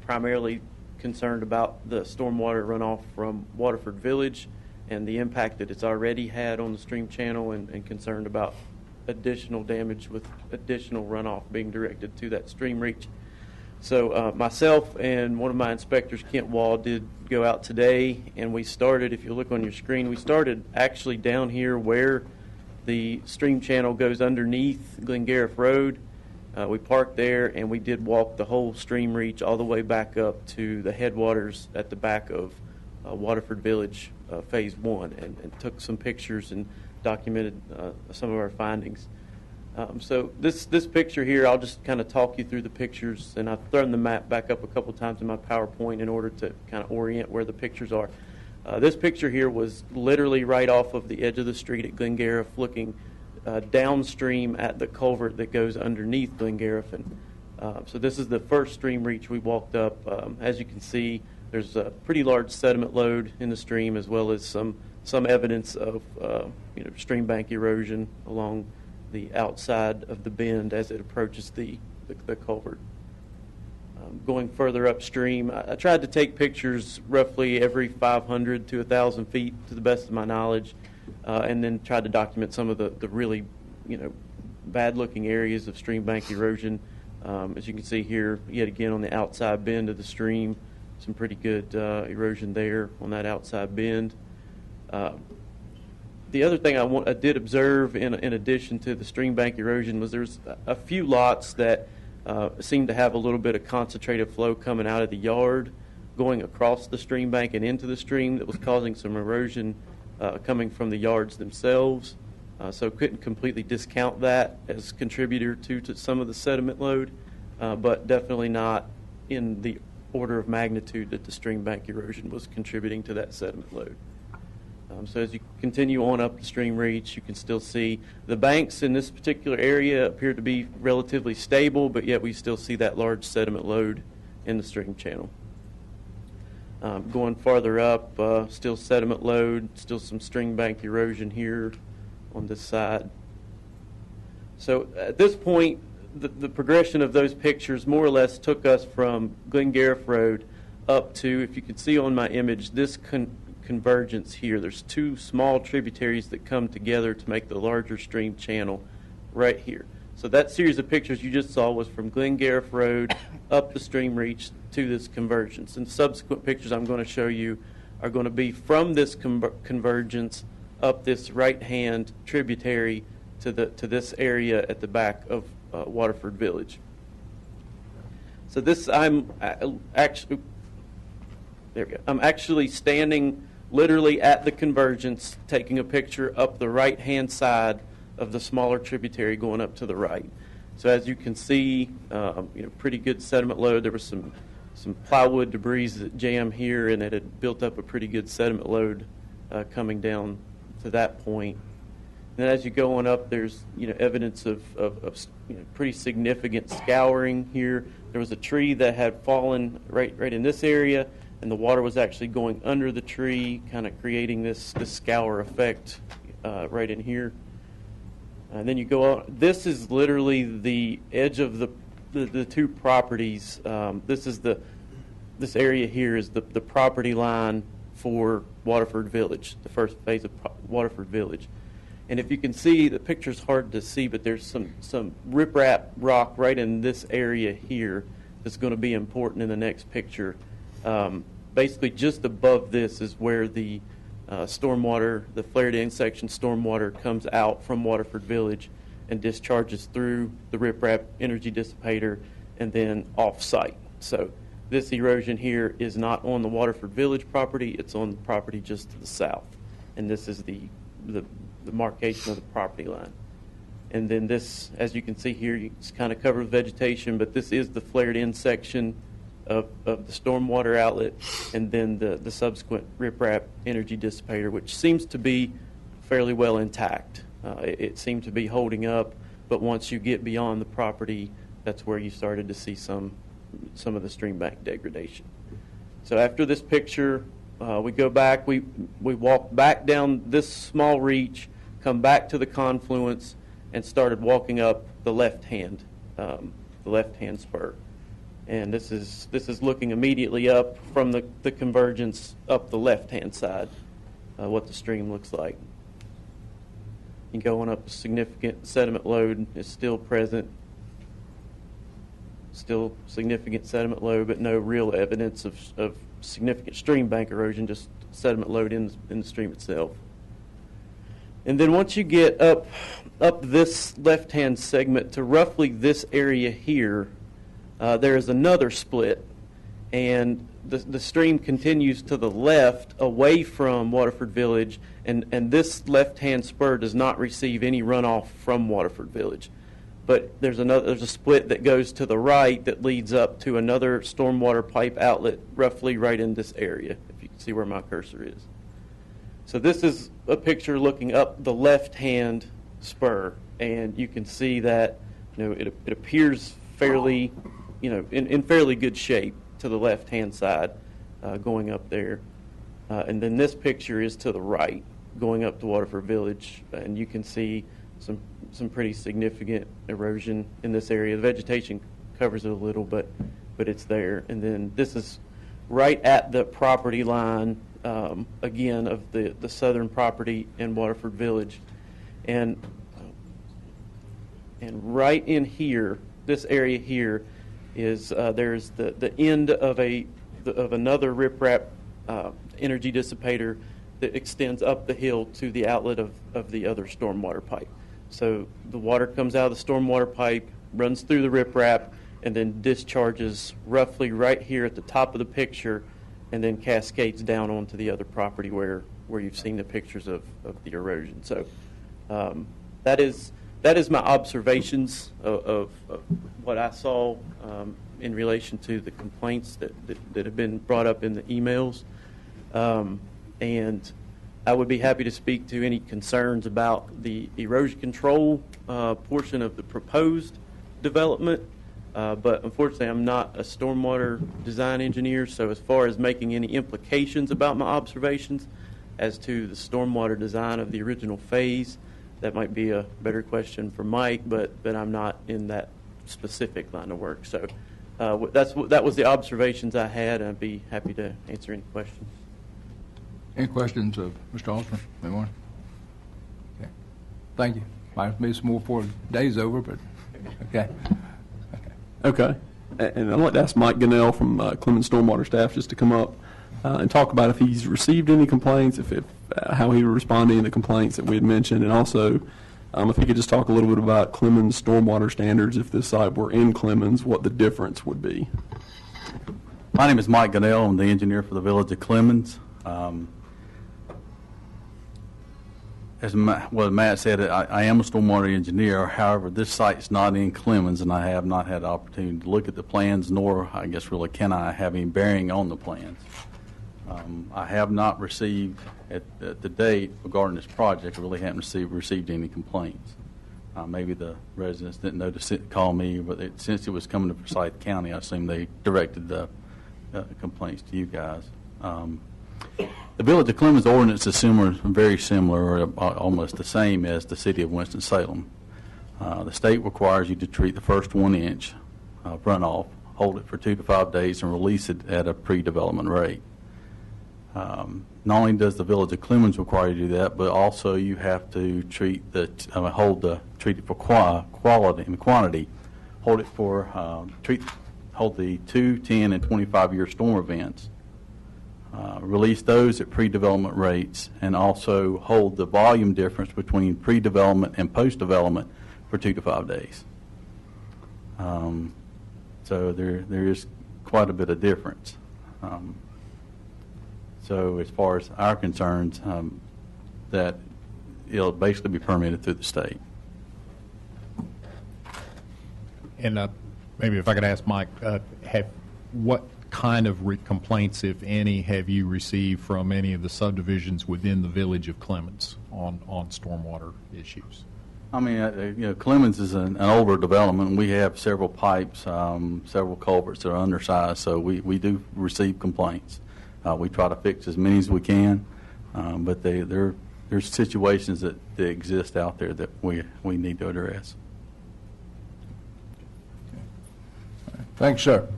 Primarily concerned about the stormwater runoff from Waterford Village and the impact that it's already had on the stream channel, and concerned about additional damage with additional runoff being directed to that stream reach. So myself and one of my inspectors, Kent Wall, did go out today, and we started, if you look on your screen, we started actually down here where the stream channel goes underneath Glengarriff Road. We parked there, and we did walk the whole stream reach all the way back up to the headwaters at the back of Waterford Village Phase 1, and took some pictures and documented some of our findings. So this picture here, I'll just kind of talk you through the pictures, and I've thrown the map back up a couple times in my PowerPoint in order to kind of orient where the pictures are. This picture here was literally right off of the edge of the street at Glengarriff, looking downstream at the culvert that goes underneath Glengarriff. And so this is the first stream reach we walked up. As you can see, there's a pretty large sediment load in the stream, as well as some evidence of stream bank erosion along the outside of the bend as it approaches the culvert. Going further upstream, I tried to take pictures roughly every 500 to 1,000 feet to the best of my knowledge. And then tried to document some of the really, bad-looking areas of stream bank erosion. As you can see here, yet again on the outside bend of the stream, some pretty good erosion there on that outside bend. The other thing I did observe in addition to the stream bank erosion was there's a few lots that seemed to have a little bit of concentrated flow coming out of the yard, going across the stream bank and into the stream, that was causing some erosion coming from the yards themselves. So couldn't completely discount that as contributor to some of the sediment load, but definitely not in the order of magnitude that the stream bank erosion was contributing to that sediment load. So as you continue on up the stream reach, you can still see the banks in this particular area appear to be relatively stable, but yet we still see that large sediment load in the stream channel. Going farther up, still sediment load, still some stream bank erosion here on this side. So at this point, the progression of those pictures more or less took us from Glengarriff Road up to, if you can see on my image, this convergence here. There's two small tributaries that come together to make the larger stream channel right here. So that series of pictures you just saw was from Glen Gariff Road up the stream reach to this convergence. And subsequent pictures I'm going to show you are going to be from this convergence up this right-hand tributary to this area at the back of Waterford Village. So this I'm actually standing literally at the convergence, taking a picture up the right-hand side of the smaller tributary going up to the right. So as you can see, pretty good sediment load. There was some plywood debris that jammed here, and it had built up a pretty good sediment load coming down to that point. And as you go on up, there's evidence of pretty significant scouring here. There was a tree that had fallen right in this area, and the water was actually going under the tree, kind of creating this scour effect right in here. And then you go out. This is literally the edge of the two properties. This area here is the property line for Waterford Village, the first phase of Waterford Village. And if you can see, the picture's hard to see, but there's some riprap rock right in this area here that's going to be important in the next picture. Basically, just above this is where the stormwater, the flared-end section stormwater comes out from Waterford Village and discharges through the riprap energy dissipator and then off-site. So this erosion here is not on the Waterford Village property, it's on the property just to the south. And this is the marcation of the property line. And then this, as you can see here, it's kind of covered with vegetation, but this is the flared-in section of the stormwater outlet, and then the subsequent riprap energy dissipator, which seems to be fairly well intact. It seemed to be holding up, but once you get beyond the property, that's where you started to see some of the stream bank degradation. So after this picture, we go back, we walk back down this small reach, come back to the confluence, and started walking up the left-hand spur. And this is looking immediately up from the convergence up the left-hand side, what the stream looks like. And going up, a significant sediment load is still present. Still significant sediment load, but no real evidence of significant stream bank erosion, just sediment load in the stream itself. And then once you get up this left-hand segment to roughly this area here, there is another split, and the stream continues to the left away from Waterford Village, and this left-hand spur does not receive any runoff from Waterford Village. But there's a split that goes to the right that leads up to another stormwater pipe outlet roughly right in this area, if you can see where my cursor is. So this is a picture looking up the left-hand spur, and you can see that it appears fairly, in fairly good shape to the left-hand side going up there. And then this picture is to the right going up to Waterford Village, and you can see some pretty significant erosion in this area. The vegetation covers it a little, but it's there. And then this is right at the property line, again, of the southern property in Waterford Village. And right in here, this area here, is there's the end of another riprap energy dissipator that extends up the hill to the outlet of the other stormwater pipe. So the water comes out of the stormwater pipe, runs through the riprap, and then discharges roughly right here at the top of the picture, and then cascades down onto the other property where you've seen the pictures of the erosion. So that is my observations of what I saw in relation to the complaints that have been brought up in the emails. And I would be happy to speak to any concerns about the erosion control portion of the proposed development. But unfortunately, I'm not a stormwater design engineer, so as far as making any implications about my observations as to the stormwater design of the original phase, that might be a better question for Mike, but I'm not in that specific line of work. So that was the observations I had, and I'd be happy to answer any questions. Any questions of Mr. Osborne? Anyone? Okay. Thank you. Might be some more before the day's over, but Okay. Okay. And I'd like to ask Mike Gunnell from Clemens Stormwater staff just to come up and talk about if he's received any complaints, how he would respond to any of the complaints that we had mentioned, and also if he could just talk a little bit about Clemens stormwater standards, if this site were in Clemens, what the difference would be. My name is Mike Gunnell. I'm the engineer for the Village of Clemens. As Matt said, I am a stormwater engineer. However, this site's not in Clemens, and I have not had the opportunity to look at the plans, nor, I guess, really can I have any bearing on the plans. I have not received, at the date regarding this project, I really haven't received any complaints. Maybe the residents didn't know to call me, but since it was coming to Forsyth County, I assume they directed the complaints to you guys. The Village of Clemens ordinance is very similar, or almost the same as the City of Winston-Salem. The state requires you to treat the first 1 inch runoff, hold it for 2 to 5 days, and release it at a pre-development rate. Not only does the Village of Clemens require you to do that, but also you have to treat treat it for quality and quantity. Hold the 2, 10, and 25-year storm events. Release those at pre-development rates, and also hold the volume difference between pre-development and post-development for 2 to 5 days. So there is quite a bit of difference. So as far as our concerns, that it'll basically be permitted through the state. And maybe if I could ask Mike, what kind of complaints, if any, have you received from any of the subdivisions within the Village of Clemens on stormwater issues? I mean, Clemens is an older development, and we have several pipes, several culverts that are undersized, so we do receive complaints. We try to fix as many as we can, but there's situations that exist out there that we need to address. Thanks, sir.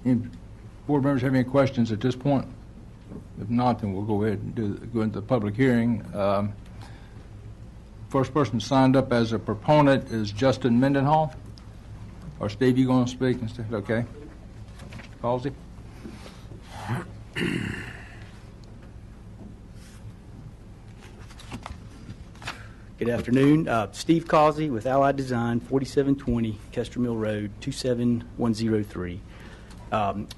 Any board members have any questions at this point? If not, then we'll go ahead and go into the public hearing. First person signed up as a proponent is Justin Mendenhall. Or Steve, you going to speak instead? Okay. Halsey? Good afternoon. Steve Causey with Allied Design, 4720 Kester Mill Road, 27103.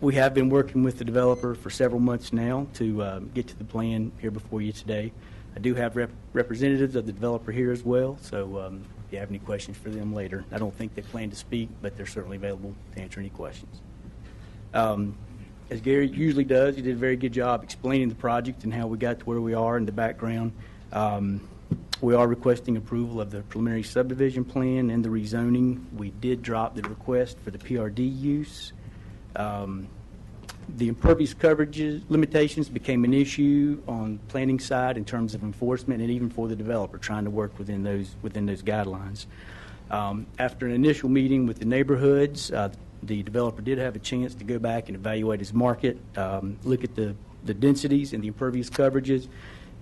We have been working with the developer for several months now to get to the plan here before you today. I do have representatives of the developer here as well, so if you have any questions for them later. I don't think they plan to speak, but they're certainly available to answer any questions. As Gary usually does, he did a very good job explaining the project and how we got to where we are in the background. We are requesting approval of the preliminary subdivision plan and the rezoning. We did drop the request for the PRD use. The impervious coverages limitations became an issue on the planning side in terms of enforcement, and even for the developer trying to work within those guidelines. After an initial meeting with the neighborhoods, the developer did have a chance to go back and evaluate his market, look at the densities and the impervious coverages,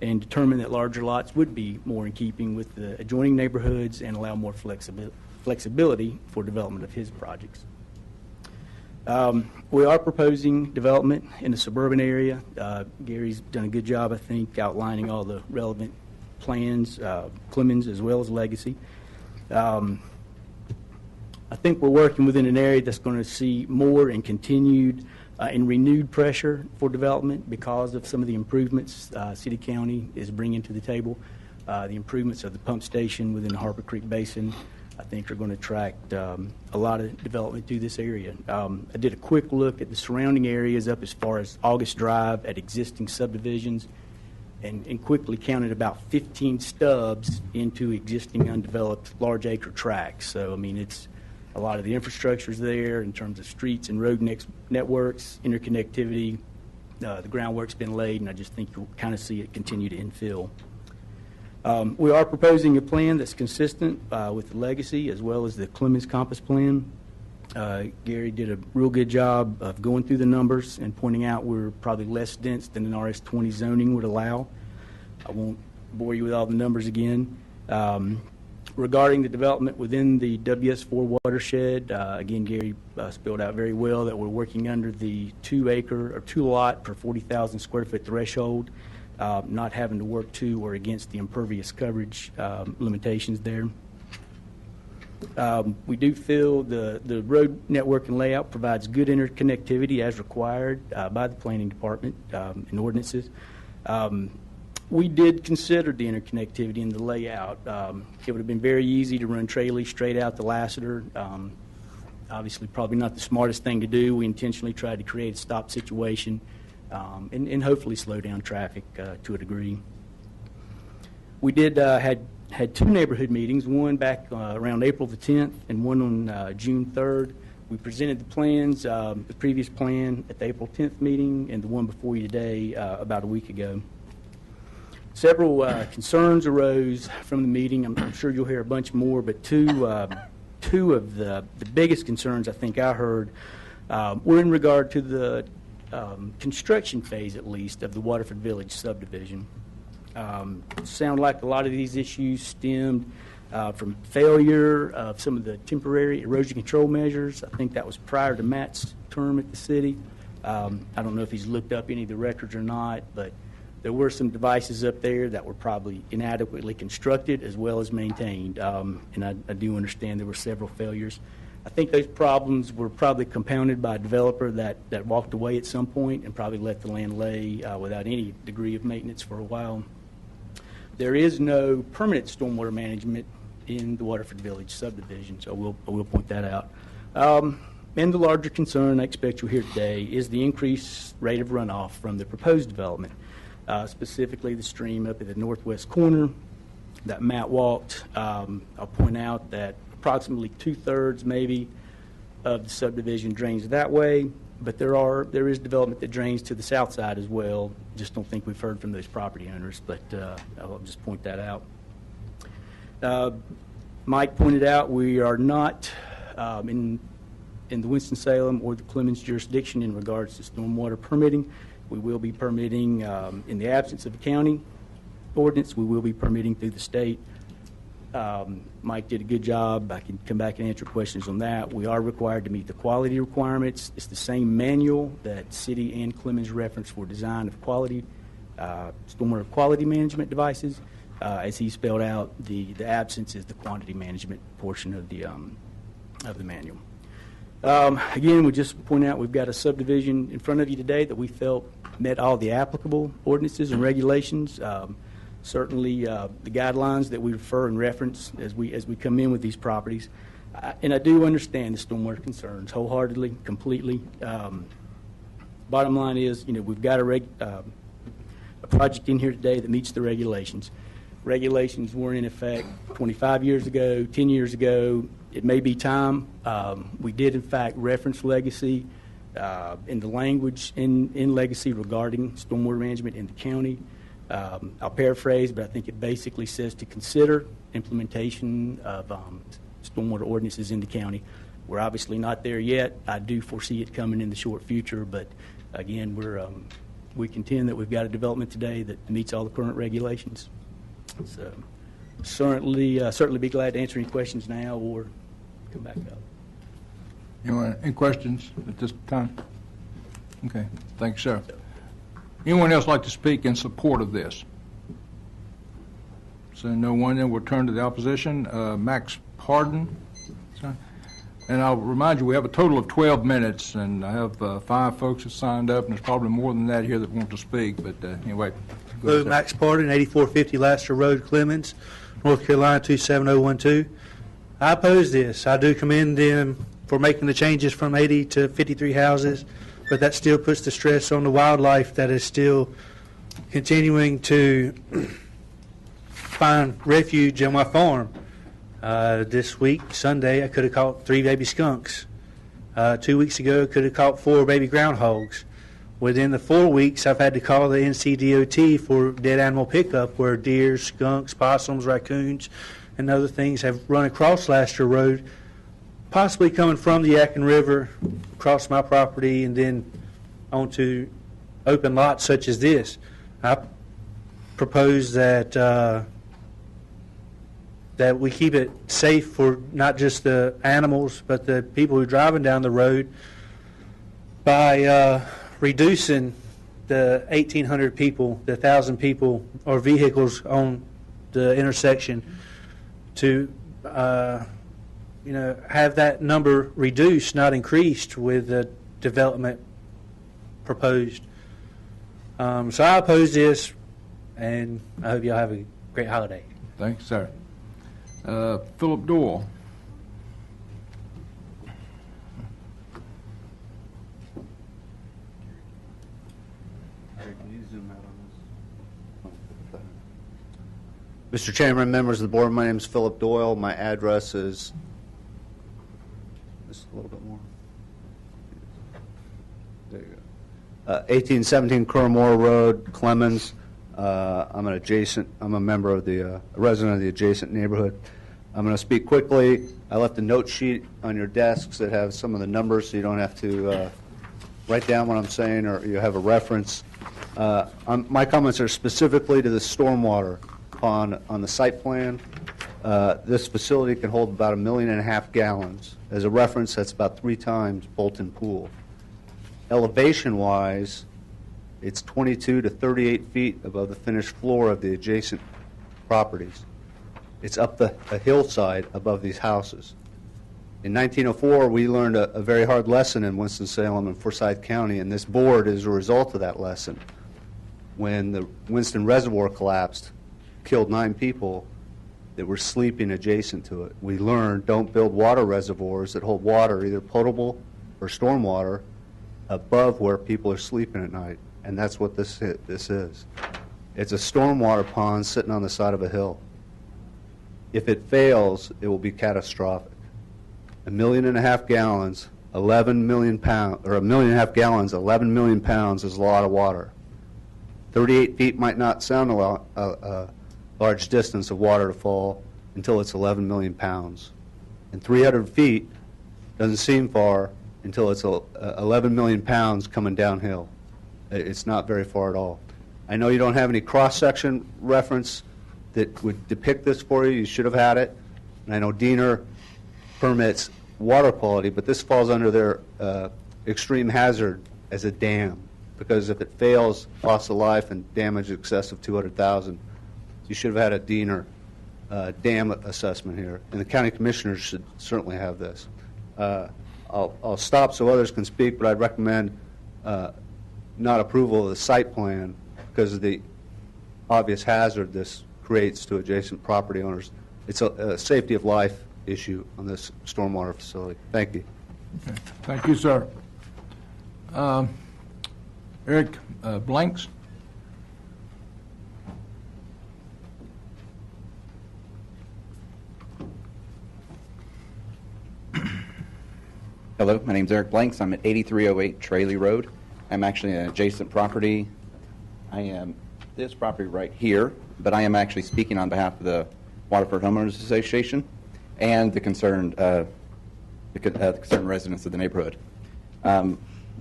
and determine that larger lots would be more in keeping with the adjoining neighborhoods and allow more flexibility for development of his projects. We are proposing development in the suburban area. Gary's done a good job, I think, outlining all the relevant plans, Clemens as well as Legacy. I think we're working within an area that's going to see more and continued and renewed pressure for development because of some of the improvements City County is bringing to the table. The improvements of the pump station within the Harper Creek Basin, I think, are going to attract a lot of development to this area. I did a quick look at the surrounding areas up as far as August Drive at existing subdivisions and quickly counted about 15 stubs into existing undeveloped large acre tracts. So, I mean, it's a lot of the infrastructure is there in terms of streets and road networks, interconnectivity. The groundwork's been laid, and I just think you'll kind of see it continue to infill. We are proposing a plan that's consistent with the Legacy as well as the Clemens Compass Plan. Gary did a real good job of going through the numbers and pointing out we're probably less dense than an RS-20 zoning would allow. I won't bore you with all the numbers again. Regarding the development within the WS4 watershed, again, Gary spelled out very well that we're working under the 2-acre or 2-lot per 40,000 square foot threshold, not having to work to or against the impervious coverage limitations there. We do feel the road network and layout provides good interconnectivity as required by the planning department and ordinances. We did consider the interconnectivity in the layout. It would have been very easy to run trailers straight out to Lassiter. Obviously, probably not the smartest thing to do. We intentionally tried to create a stop situation and hopefully slow down traffic to a degree. We did had 2 neighborhood meetings, one back around April the 10th and one on June 3rd. We presented the plans, the previous plan at the April 10th meeting and the one before you today about a week ago. Several concerns arose from the meeting. I'm sure you'll hear a bunch more, but two of the biggest concerns I think I heard were in regard to the construction phase, at least, of the Waterford Village subdivision. Sound like a lot of these issues stemmed from failure of some of the temporary erosion control measures. I think that was prior to Matt's term at the city. I don't know if he's looked up any of the records or not, but there were some devices up there that were probably inadequately constructed as well as maintained, and I do understand there were several failures. I think those problems were probably compounded by a developer that walked away at some point and probably let the land lay without any degree of maintenance for a while. There is no permanent stormwater management in the Waterford Village subdivision, so I will point that out. And the larger concern I expect you'll hear today is the increased rate of runoff from the proposed development. Specifically the stream up at the northwest corner that Matt walked. I'll point out that approximately 2/3 maybe of the subdivision drains that way, but there is development that drains to the south side as well. Just don't think we've heard from those property owners, but I'll just point that out. Mike pointed out we are not in the Winston-Salem or the Clemens jurisdiction in regards to stormwater permitting. We will be permitting, in the absence of a county ordinance, we will be permitting through the state. Mike did a good job. I can come back and answer questions on that. We are required to meet the quality requirements. It's the same manual that City and Clemens reference for design of quality, stormwater quality management devices. As he spelled out, the absence is the quantity management portion of the manual. Again, we just point out we've got a subdivision in front of you today that we felt met all the applicable ordinances and regulations. Certainly, the guidelines that we refer and reference as we come in with these properties. And I do understand the stormwater concerns wholeheartedly, completely. Bottom line is, we've got a project in here today that meets the regulations. Regulations were in effect 25 years ago, 10 years ago. It may be time. We did, in fact, reference legacy in the language in legacy regarding stormwater management in the county. I'll paraphrase, but I think it basically says to consider implementation of stormwater ordinances in the county. We're obviously not there yet. I do foresee it coming in the short future, but again, we contend that we've got a development today that meets all the current regulations. So certainly be glad to answer any questions now or come back up. Any questions at this time? Okay, thanks, sir. Anyone else like to speak in support of this? So no one, then we'll turn to the opposition. Max Pardon. And I'll remind you, we have a total of 12 minutes, and I have 5 folks that signed up, and there's probably more than that here that want to speak, but anyway. Hello, Max Pardon, 8450 Lassiter Road, Clemens, North Carolina 27012. I oppose this. I do commend them for making the changes from 80 to 53 houses, but that still puts the stress on the wildlife that is still continuing to find refuge on my farm. This week, Sunday, I could have caught 3 baby skunks. 2 weeks ago, I could have caught 4 baby groundhogs. Within the 4 weeks, I've had to call the NCDOT for dead animal pickup where deer, skunks, possums, raccoons, and other things have run across Lassiter Road, possibly coming from the Yadkin River, across my property, and then onto open lots such as this. I propose that that we keep it safe for not just the animals, but the people who are driving down the road by reducing the 1,800 people, the 1,000 people or vehicles on the intersection to, have that number reduced, not increased with the development proposed. So I oppose this, and I hope y'all have a great holiday. Thanks, sir. Philip Doyle. Mr. Chairman, members of the board, my name is Philip Doyle. My address is just a little bit more. There you go. 1817 Curramore Road, Clemens. I'm a member of the resident of the adjacent neighborhood. I'm going to speak quickly. I left a note sheet on your desks that have some of the numbers, so you don't have to write down what I'm saying, or you have a reference. My comments are specifically to the stormwater on the site plan. This facility can hold about 1.5 million gallons. As a reference, that's about 3 times Bolton Pool. Elevation-wise, it's 22 to 38 feet above the finished floor of the adjacent properties. It's up a hillside above these houses. In 1904, we learned a very hard lesson in Winston-Salem and Forsyth County, and this board is a result of that lesson. When the Winston Reservoir collapsed, killed 9 people that were sleeping adjacent to it. We learned don't build water reservoirs that hold water, either potable or stormwater, above where people are sleeping at night. And that's what this is. It's a stormwater pond sitting on the side of a hill. If it fails, it will be catastrophic. 1.5 million gallons, 11 million pounds, or 1.5 million gallons, 11 million pounds is a lot of water. 38 feet might not sound a large distance of water to fall until it's 11 million pounds. And 300 feet doesn't seem far until it's 11 million pounds coming downhill. It's not very far at all. I know you don't have any cross-section reference that would depict this for you. You should have had it. And I know Diener permits water quality, but this falls under their extreme hazard as a dam, because if it fails, loss of life and damage in excess of 200,000. You should have had a Diener dam assessment here, and the county commissioners should certainly have this. I'll stop so others can speak, but I'd recommend not approval of the site plan because of the obvious hazard this creates to adjacent property owners. It's a safety of life issue on this stormwater facility. Thank you. Okay. Thank you, sir. Eric Blanks. Hello, my name's Eric Blanks. I'm at 8308 Tralee Road. I'm actually an adjacent property. I am this property right here, but I am actually speaking on behalf of the Waterford Homeowners Association and the concerned residents of the neighborhood.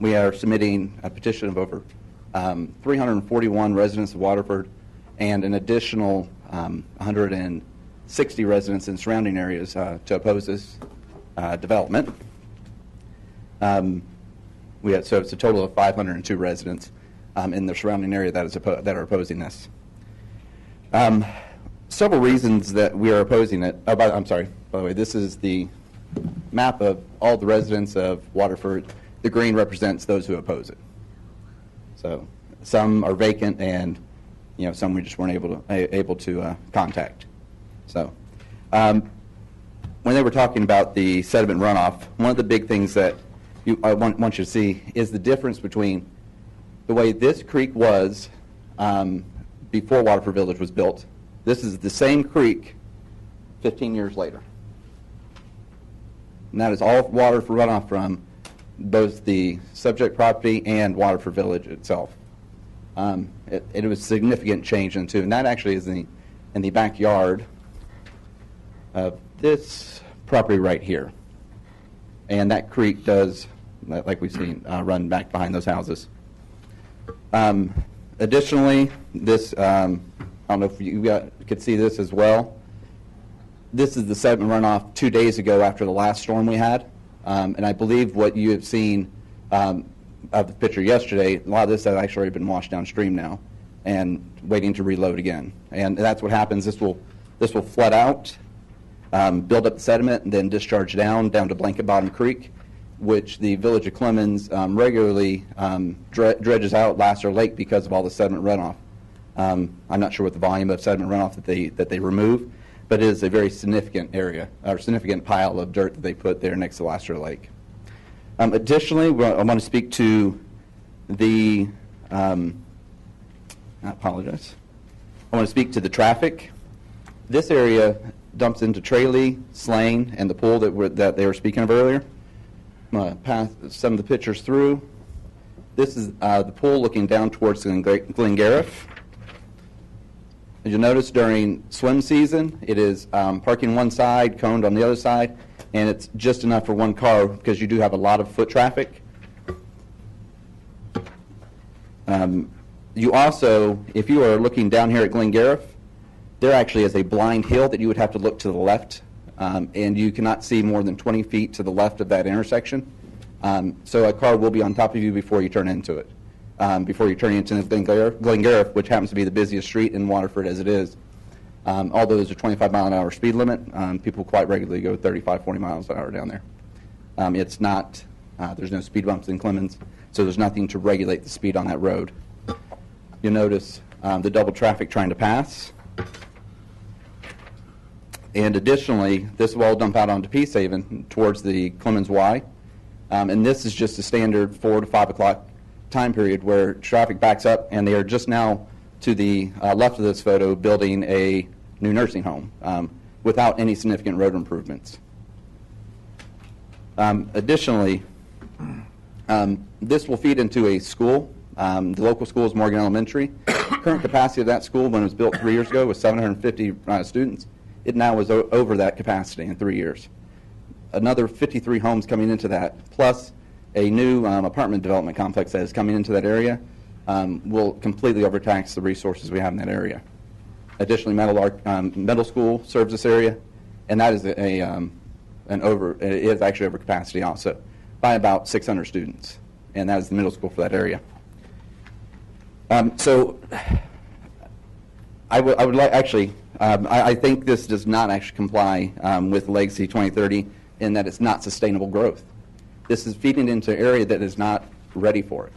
We are submitting a petition of over 341 residents of Waterford and an additional 160 residents in surrounding areas to oppose this development. So it's a total of 502 residents in the surrounding area that are opposing this. Several reasons that we are opposing it. I'm sorry, by the way, this is the map of all the residents of Waterford. The green represents those who oppose it. So some are vacant, and some we just weren't able to contact. So when they were talking about the sediment runoff, one of the big things that I want you to see is the difference between the way this creek was before Waterford Village was built. This is the same creek 15 years later. And that is all water for runoff from both the subject property and Waterford Village itself. It was a significant change in two, and that actually is in the backyard of this property right here. And that creek does, like we've seen, run back behind those houses. Additionally, this, I don't know if you could see this as well. This is the sediment runoff 2 days ago after the last storm we had. And I believe what you have seen of the picture yesterday, a lot of this has actually already been washed downstream now and waiting to reload again. And that's what happens. This will flood out, build up the sediment, and then discharge down to Blanket Bottom Creek, which the Village of Clemens regularly dredges out Lasser Lake because of all the sediment runoff. I'm not sure what the volume of sediment runoff that they remove, but it is a very significant area, or significant pile of dirt that they put there next to Lasser Lake. Additionally, I want to speak to the, I apologize. I want to speak to the traffic. This area dumps into Tralee, Slane, and the pool that they were speaking of earlier. I'm going to pass some of the pictures through. This is the pool looking down towards Glengariff. As you'll notice, during swim season, it is parking one side, coned on the other side, and it's just enough for one car because you do have a lot of foot traffic. You also, if you are looking down here at Glengariff, there actually is a blind hill that you would have to look to the left, and you cannot see more than 20 feet to the left of that intersection. So a car will be on top of you before you turn into it. Before you turn into Glengariff, which happens to be the busiest street in Waterford as it is. Although there's a 25-mile-an-hour speed limit, people quite regularly go 35, 40 miles an hour down there. It's not, there's no speed bumps in Clemens, so there's nothing to regulate the speed on that road. You'll notice the double traffic trying to pass. And additionally, this will all dump out onto Peacehaven towards the Clemens Y. And this is just a standard 4 to 5 o'clock time period where traffic backs up, and they are just now to the left of this photo building a new nursing home without any significant road improvements. Additionally, this will feed into a school. The local school is Morgan Elementary. Current capacity of that school when it was built 3 years ago was 750 students. It now is over that capacity in 3 years. Another 53 homes coming into that, plus a new apartment development complex that is coming into that area, will completely overtax the resources we have in that area. Additionally, middle school serves this area, and that is it is actually over capacity also by about 600 students, and that is the middle school for that area. So I would like actually. I think this does not actually comply with Legacy 2030 in that it's not sustainable growth. This is feeding into an area that is not ready for it.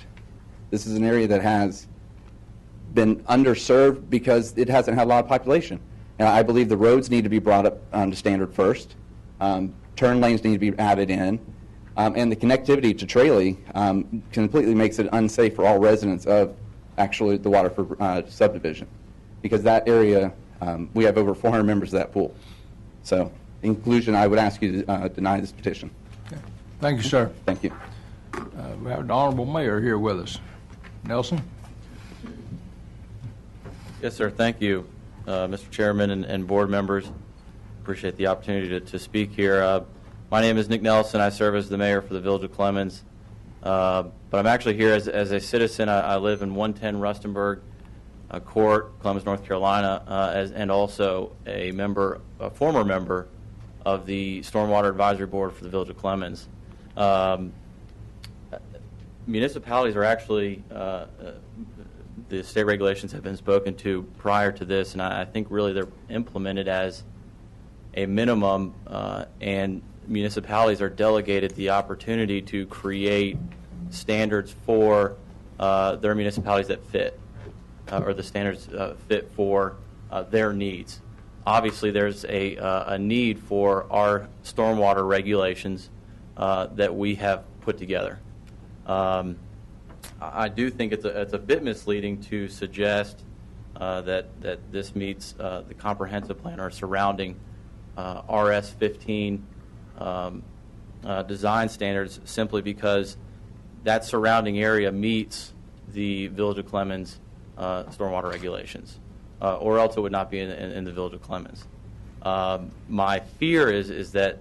This is an area that has been underserved because it hasn't had a lot of population. And I believe the roads need to be brought up to standard first. Turn lanes need to be added in. And the connectivity to Tralee completely makes it unsafe for all residents of actually the Waterford subdivision, because that area, we have over 400 members of that pool. So in conclusion, I would ask you to deny this petition. Okay. Thank you, sir. Thank you. We have the Honorable Mayor here with us. Nelson? Yes, sir. Thank you, Mr. Chairman and board members. Appreciate the opportunity to speak here. My name is Nick Nelson. I serve as the mayor for the Village of Clemens. But I'm actually here as a citizen. I live in 110 Rustenburg Court, Clemens, North Carolina, and also a former member of the Stormwater Advisory Board for the Village of Clemens. Municipalities are actually, the state regulations have been spoken to prior to this, and I think really they're implemented as a minimum, and municipalities are delegated the opportunity to create standards for their municipalities that fit, or the standards fit for their needs. Obviously, there's a need for our stormwater regulations that we have put together. I do think it's a bit misleading to suggest that this meets the comprehensive plan or surrounding RS-15 design standards simply because that surrounding area meets the Village of Clemens stormwater regulations, or else it would not be in the Village of Clemens. My fear is that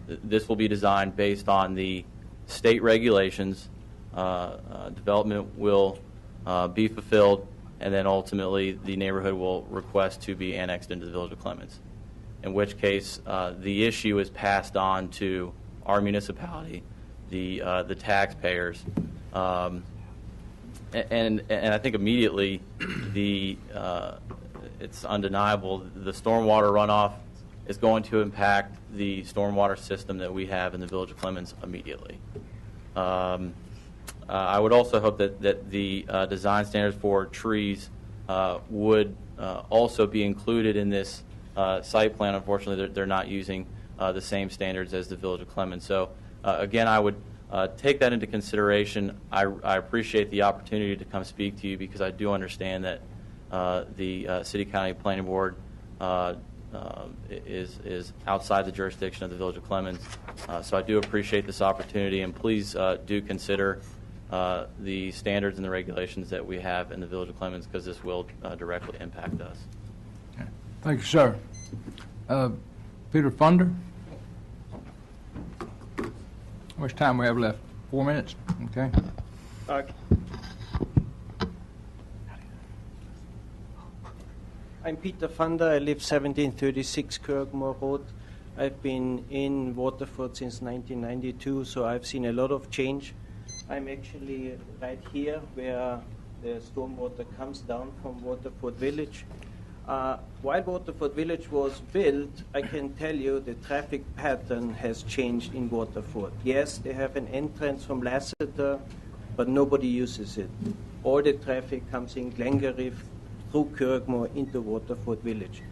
this will be designed based on the state regulations. Development will be fulfilled, and then ultimately the neighborhood will request to be annexed into the Village of Clemens. in which case the issue is passed on to our municipality, the taxpayers. And I think immediately it's undeniable the stormwater runoff is going to impact the stormwater system that we have in the Village of Clemens immediately. I would also hope that the design standards for trees would also be included in this site plan. Unfortunately, they're not using the same standards as the Village of Clemens. So again, I would take that into consideration. I appreciate the opportunity to come speak to you because I do understand that the City County Planning Board is outside the jurisdiction of the Village of Clemens. So I do appreciate this opportunity, and please do consider the standards and the regulations that we have in the Village of Clemens because this will directly impact us. Thank you, sir. Peter Funder? How much time we have left? 4 minutes? Okay. I'm Peter Funder. I live 1736 Kirkmore Road. I've been in Waterford since 1992, so I've seen a lot of change. I'm actually right here where the stormwater comes down from Waterford Village. While Waterford Village was built, I can tell you the traffic pattern has changed in Waterford. Yes, they have an entrance from Lasseter, but nobody uses it. All the traffic comes in Glengarriff through Kirkmore into Waterford Village.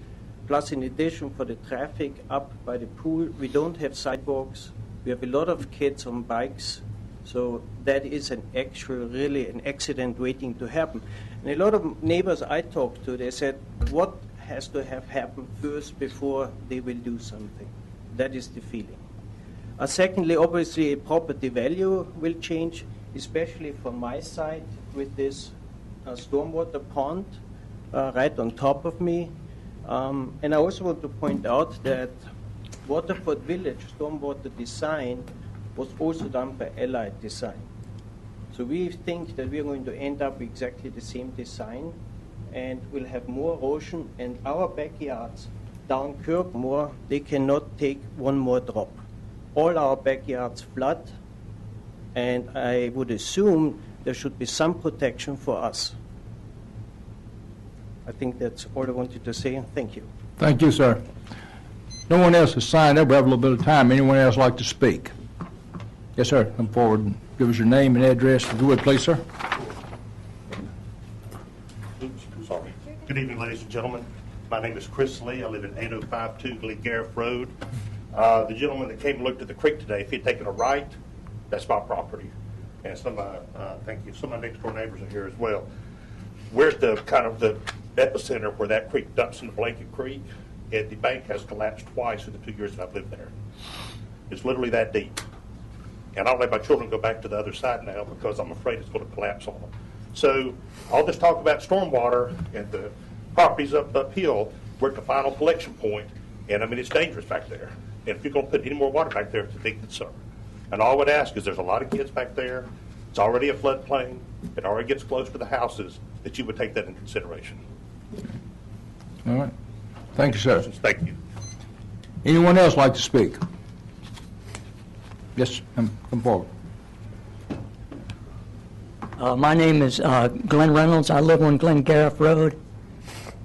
Plus, in addition, for the traffic up by the pool, we don't have sidewalks. We have a lot of kids on bikes. So that is really an accident waiting to happen. And a lot of neighbors I talked to, they said, what has to have happened first before they will do something? That is the feeling. Secondly, obviously, property value will change, especially from my side with this stormwater pond right on top of me. And I also want to point out that Waterford Village stormwater design was also done by Allied Design. So we think that we are going to end up with exactly the same design and we'll have more erosion, and our backyards down Kirkmore, they cannot take one more drop. All our backyards flood, and I would assume there should be some protection for us. I think that's all I wanted to say, and thank you. Thank you, sir. No one else has signed up. We have a little bit of time. Anyone else like to speak? Yes, sir. Come forward and give us your name and address, if you would, please, sir. Sorry. Good evening, ladies and gentlemen. My name is Chris Lee. I live at 8052 Glengarriff Road. The gentleman that came and looked at the creek today, if he had taken a right, that's my property. And some of my, thank you, some of my next door neighbors are here as well. We're at the kind of the epicenter where that creek dumps into Blanket Creek, and the bank has collapsed twice in the 2 years that I've lived there. It's literally that deep. And I'll let my children go back to the other side now because I'm afraid it's going to collapse on them. So all this talk about stormwater and the properties uphill, we're at the final collection point, and I mean, it's dangerous back there. And if you're going to put any more water back there, it's a big concern. And all I would ask is there's a lot of kids back there. It's already a floodplain. It already gets close to the houses, that you would take that in consideration. All right. Thank you, sir. Thank you. Anyone else like to speak? Yes, come forward. My name is Glenn Reynolds. I live on Glengarriff Road.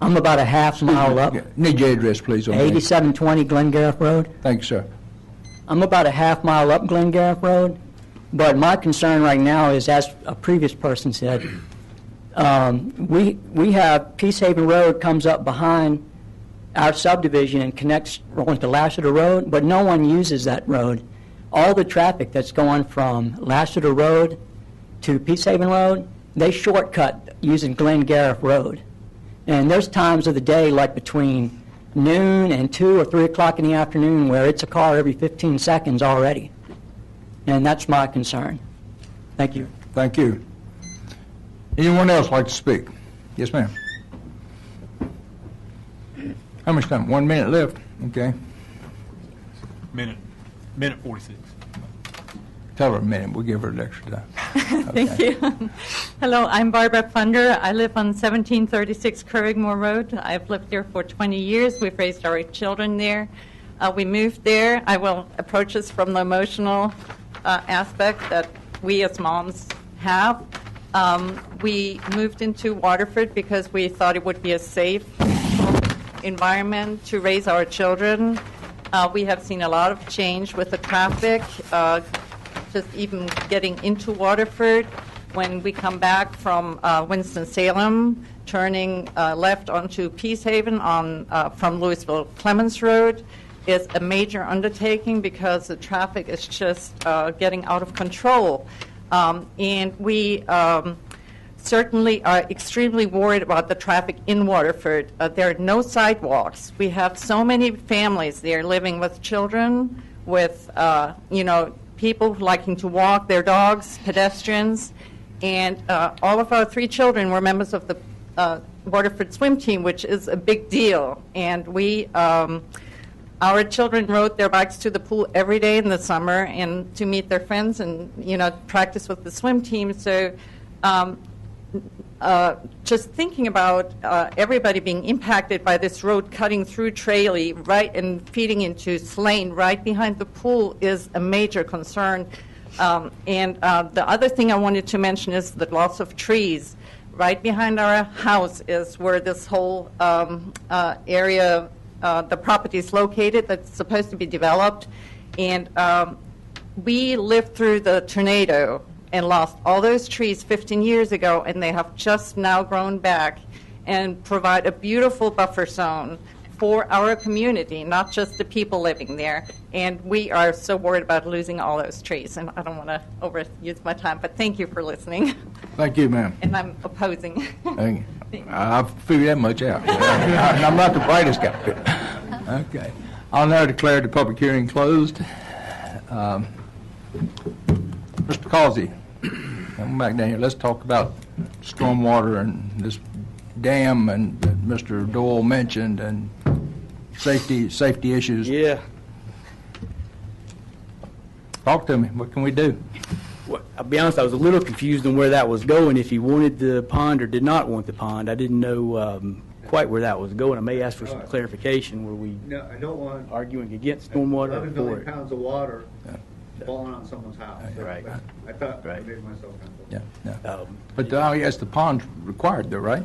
I'm about a half mile up. Need your address, please. 8720 Glengarriff Road. Thank you, sir. I'm about a half mile up Glengarriff Road, but my concern right now is, as a previous person said, we have Peacehaven Road comes up behind our subdivision and connects rolling to Lassiter Road, but no one uses that road. All the traffic that's going from Lassiter Road to Peacehaven Road, they shortcut using Glengarriff Road. And there's times of the day, like between noon and 2 or 3 o'clock in the afternoon, where it's a car every 15 seconds already. And that's my concern. Thank you. Thank you. Anyone else like to speak? Yes, ma'am. How much time? 1 minute left. Okay. Minute 46. Tell her a minute. We'll give her an extra time. Thank you. Hello, I'm Barbara Plunder. I live on 1736 Currigmore Road. I've lived there for 20 years. We've raised our children there. We moved there. I will approach this from the emotional aspect that we as moms have. We moved into Waterford because we thought it would be a safe environment to raise our children. We have seen a lot of change with the traffic, just even getting into Waterford. When we come back from Winston-Salem, turning left onto Peacehaven from Louisville Clemens Road is a major undertaking because the traffic is just getting out of control. And we certainly are extremely worried about the traffic in Waterford. There are no sidewalks. We have so many families there living with children, with people liking to walk their dogs, pedestrians, and all of our 3 children were members of the Waterford swim team, which is a big deal. And our children rode their bikes to the pool every day in the summer and to meet their friends and practice with the swim team. So just thinking about everybody being impacted by this road cutting through Tralee right and feeding into Slane right behind the pool is a major concern. And the other thing I wanted to mention is the loss of trees. Right behind our house is where this whole area, the property is located that's supposed to be developed. And we lived through the tornado and lost all those trees 15 years ago, and they have just now grown back and provide a beautiful buffer zone for our community, not just the people living there. And we are so worried about losing all those trees. And I don't want to overuse my time, but thank you for listening. Thank you, ma'am. And I'm opposing. Thank you. I figured that much out. I'm not the brightest guy. Okay. I'll now declare the public hearing closed. Mr. Causey, come back down here. Let's talk about stormwater and this dam and that Mr. Doyle mentioned and safety issues. Yeah. Talk to me. What can we do? Well, I'll be honest, I was a little confused on where that was going, if he wanted the pond or did not want the pond. I didn't know quite where that was going. I may ask for some clarification. Were we No, I don't want arguing against stormwater or 11 for million it? pounds of water falling on someone's house. Right. I thought I made myself comfortable. Yeah. But I guess the pond's required though, right?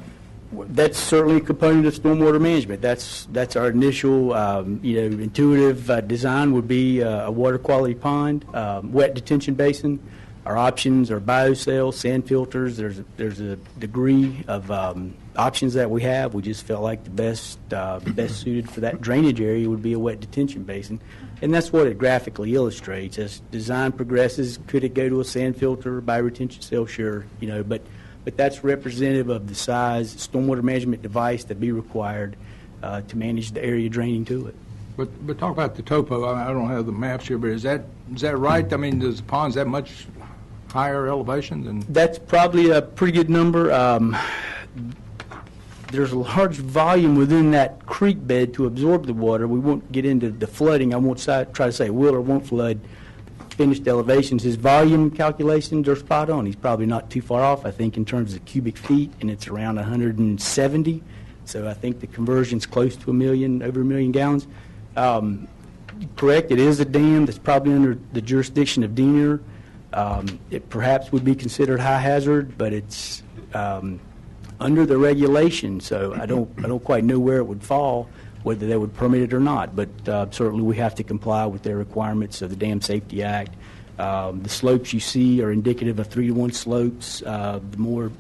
That's certainly a component of stormwater management. That's our initial, intuitive design would be a water quality pond, wet detention basin. Our options are biocell, sand filters. There's a degree of options that we have. We just felt like the best suited for that drainage area would be a wet detention basin, and that's what it graphically illustrates. As design progresses, could it go to a sand filter, bioretention cell? Sure, but that's representative of the size stormwater management device that be required to manage the area draining to it. But talk about the topo. I don't have the maps here, but is that right? I mean, does the pond's that much higher elevation than? That's probably a pretty good number. There's a large volume within that creek bed to absorb the water. We won't get into the flooding. I won't try to say will or won't flood finished elevations. His volume calculations are spot on. He's probably not too far off, I think, in terms of cubic feet, and it's around 170. So I think the conversion's close to over a million gallons. Correct, it is a dam that's probably under the jurisdiction of DNR. It perhaps would be considered high hazard, but it's under the regulation, so I don't quite know where it would fall, whether they would permit it or not. But certainly we have to comply with their requirements of the Dam Safety Act. The slopes you see are indicative of 3-to-1 slopes. The more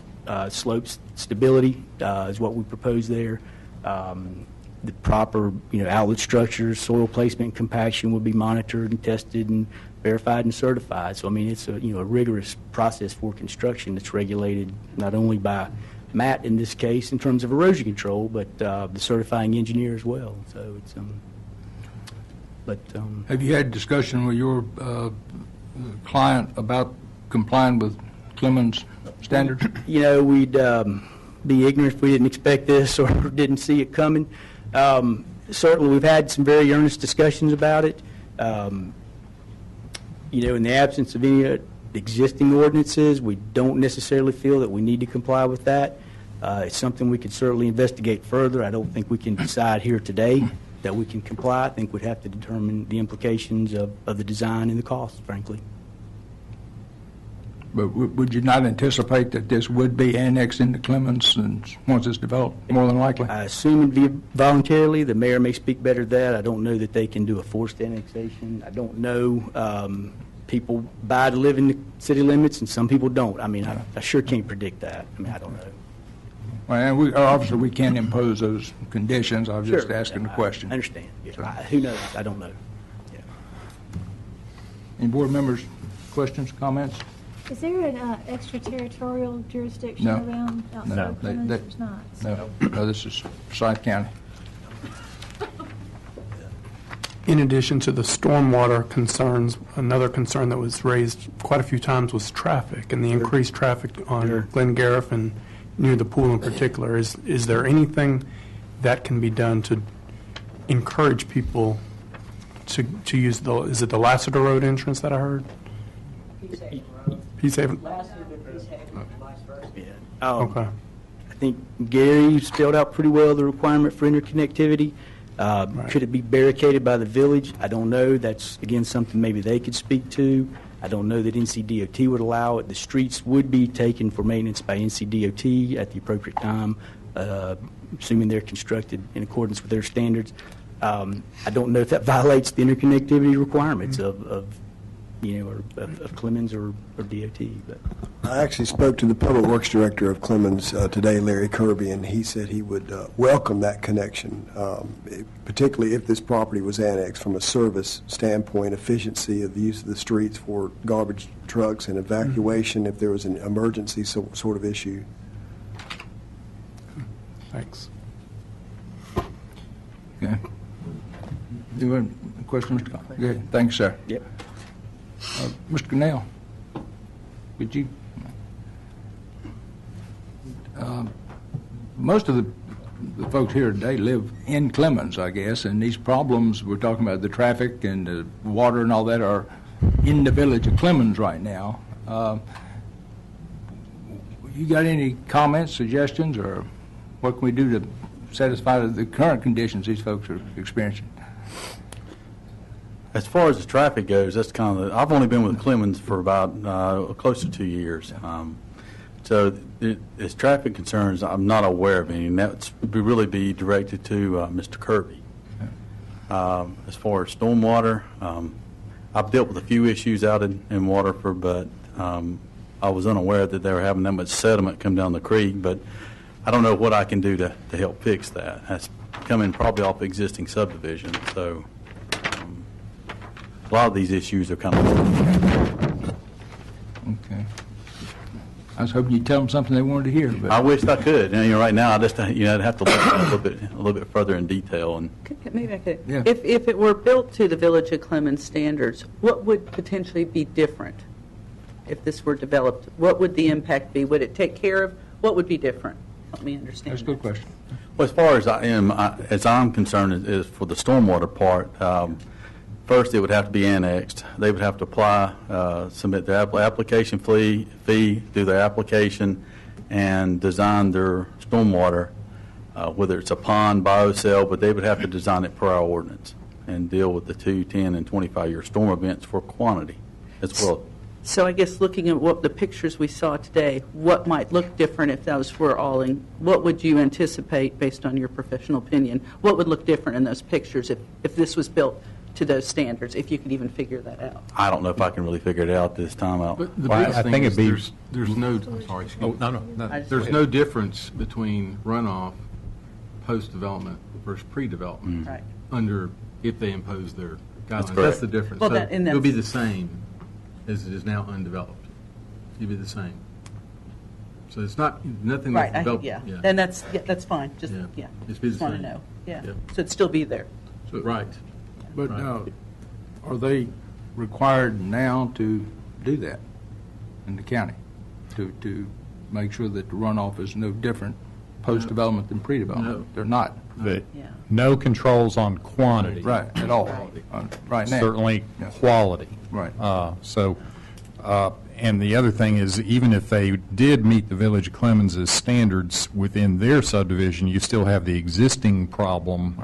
slope stability is what we propose there. The proper outlet structures, soil placement, compaction will be monitored and tested and verified and certified. So I mean it's a rigorous process for construction that's regulated not only by Matt in this case in terms of erosion control, but the certifying engineer as well. So it's Have you had discussion with your client about complying with Clemens standards? We'd be ignorant if we didn't expect this or didn't see it coming. Certainly we've had some very earnest discussions about it. in the absence of any existing ordinances, we don't necessarily feel that we need to comply with that. It's something we could certainly investigate further. I don't think we can decide here today that we can comply. I think we'd have to determine the implications of the design and the cost, frankly. But would you not anticipate that this would be annexed into Clemens once it's developed, more than likely? I assume it'd be voluntarily. The mayor may speak better to that. I don't know that they can do a forced annexation. I don't know. People buy to live in the city limits, and some people don't. I mean, I sure can't predict that. I mean, I don't know. Well, and obviously, we can't impose those conditions. I was just Sure. asking the question. I understand. Yeah. Who knows? I don't know. Yeah. Any board members, questions, comments? Is there an extraterritorial jurisdiction No. around outside No. of Clemens? There's not. No, this is Forsyth County. In addition to the stormwater concerns, another concern that was raised quite a few times was traffic and the increased traffic on Glen Gariff and near the pool in particular. Is there anything that can be done to encourage people to use is it the Lassiter Road entrance that I heard? Peace Haven. Okay. I think Gary spelled out pretty well the requirement for interconnectivity. Could it be barricaded by the village? I don't know. That's, again, something maybe they could speak to. I don't know that NCDOT would allow it. The streets would be taken for maintenance by NCDOT at the appropriate time, assuming they're constructed in accordance with their standards. I don't know if that violates the interconnectivity requirements of Clemens or DOT. But I actually spoke to the Public Works Director of Clemens today, Larry Kirby, and he said he would welcome that connection, particularly if this property was annexed from a service standpoint, efficiency of the use of the streets for garbage trucks and evacuation if there was an emergency sort of issue. Thanks. Okay. Do you have a question, Mr. Collins? Good. Thanks, sir. Yep. Mr. Cannell, could you? Most of the folks here today live in Clemens, I guess, and these problems we're talking about, the traffic and the water and all that, are in the village of Clemens right now. You got any comments, suggestions, or what can we do to satisfy the current conditions these folks are experiencing? As far as the traffic goes, that's kind of I've only been with Clemens for about close to 2 years. So as traffic concerns, I'm not aware of any, and that would really be directed to Mr. Kirby. As far as stormwater, I've dealt with a few issues out in Waterford, but I was unaware that they were having that much sediment come down the creek, but I don't know what I can do to help fix that. That's coming probably off existing subdivision, so a lot of these issues are kind of... Okay. I was hoping you'd tell them something they wanted to hear. But I wish I could. Right now, I just I'd have to look a little bit further in detail. And Maybe I could. Yeah. If it were built to the Village of Clemens standards, what would potentially be different if this were developed? What would the impact be? Would it take care of, what would be different? Help me understand. That's a good question. Well, as far as I'm concerned, is for the stormwater part. First, it would have to be annexed. They would have to apply, submit their application fee, do their application, and design their stormwater, whether it's a pond, biocell, but they would have to design it per our ordinance and deal with the 2, 10, and 25-year storm events for quantity as well. So I guess looking at what the pictures we saw today, what might look different if those were all in, what would you anticipate based on your professional opinion? What would look different in those pictures if this was built to those standards, if you could even figure that out? I don't know if I can really figure it out this time. But the biggest thing is there's no, I'm sorry, excuse me. There's no difference between runoff post-development versus pre-development Right. under, if they impose their guidelines. correct. That's the difference. Well, So and it'll be that's- the same as it is now undeveloped. It'll be the same. So it's not, nothing that's Right, developed. yeah. Then that's fine, just, Yeah. yeah. It's be the Just want to same. know, yeah. Yep. So it'd still be there. Right. But Right. now, are they required now to do that in the county, to make sure that the runoff is no different post-development than pre-development? No. They're not. that no controls on quantity. Right, at all, right now. Certainly Yeah. quality. Right. And the other thing is, even if they did meet the Village of Clemens' standards within their subdivision, you still have the existing problem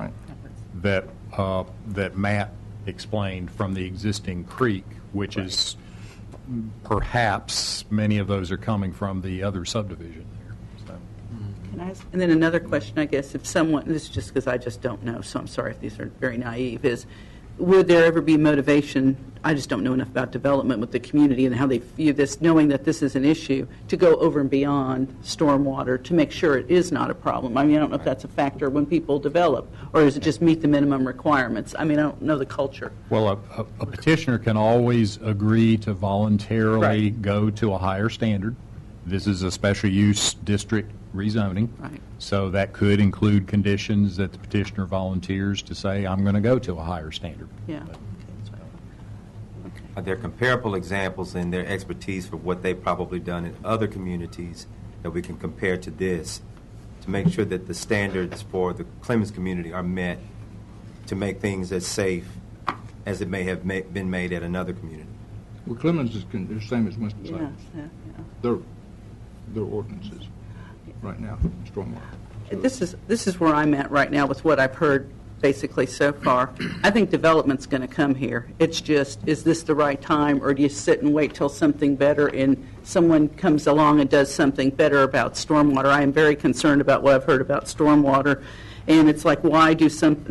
that Matt explained from the existing creek, which is perhaps many of those are coming from the other subdivision there. So. Can I ask, and then another question, I guess, if someone, this is just because I just don't know, so I'm sorry if these are very naive, is would there ever be motivation, I just don't know enough about development with the community and how they view this, knowing that this is an issue, to go over and beyond stormwater to make sure it is not a problem? I mean, I don't know if that's a factor when people develop, or does it just meet the minimum requirements? I mean, I don't know the culture. Well, a petitioner can always agree to voluntarily go to a higher standard. This is a special use district rezoning. Right. So that could include conditions that the petitioner volunteers to say, I'm going to go to a higher standard. Yeah. Are there comparable examples in their expertise for what they've probably done in other communities that we can compare to this to make sure that the standards for the Clemens community are met to make things as safe as it may have been made at another community? Well, Clemens is the same as Winston-Salem. Their ordinances right now, stormwater. This is where I'm at right now with what I've heard basically so far. I think development's going to come here. It's just, is this the right time, or do you sit and wait till something better and someone comes along and does something better about stormwater? I am very concerned about what I've heard about stormwater, and it's like, why do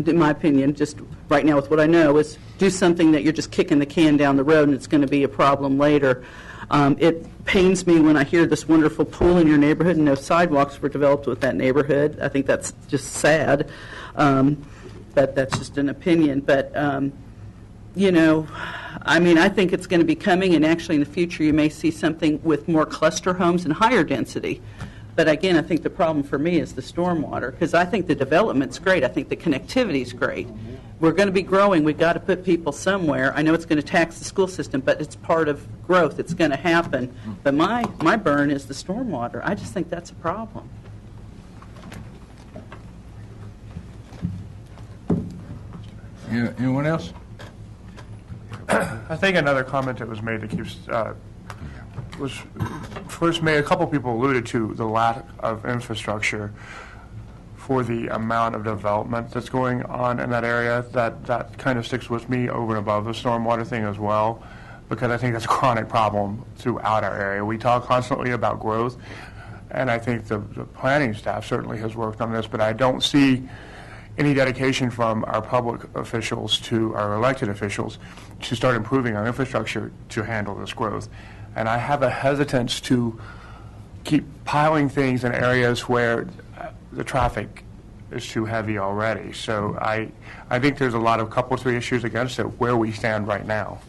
in my opinion, just right now with what I know, is do something that you're just kicking the can down the road and it's going to be a problem later. It pains me when I hear this wonderful pool in your neighborhood and no sidewalks were developed with that neighborhood. I think that's just sad, but that's just an opinion. But, you know, I mean, I think it's going to be coming, and actually in the future you may see something with more cluster homes and higher density. But again, I think the problem for me is the stormwater, because I think the development's great. I think the connectivity's great. We're going to be growing. We've got to put people somewhere. I know it's going to tax the school system, but it's part of growth. It's going to happen. But my burn is the stormwater. I just think that's a problem. Yeah, anyone else? I think another comment that was made that keeps was first made. A couple people alluded to the lack of infrastructure for the amount of development that's going on in that area. That kind of sticks with me over and above the stormwater thing as well, because I think that's a chronic problem throughout our area. We talk constantly about growth, and I think the planning staff certainly has worked on this, but I don't see any dedication from our public officials to our elected officials to start improving our infrastructure to handle this growth. And I have a hesitance to keep piling things in areas where the traffic is too heavy already. So I think there's a lot of couple, three issues against it where we stand right now.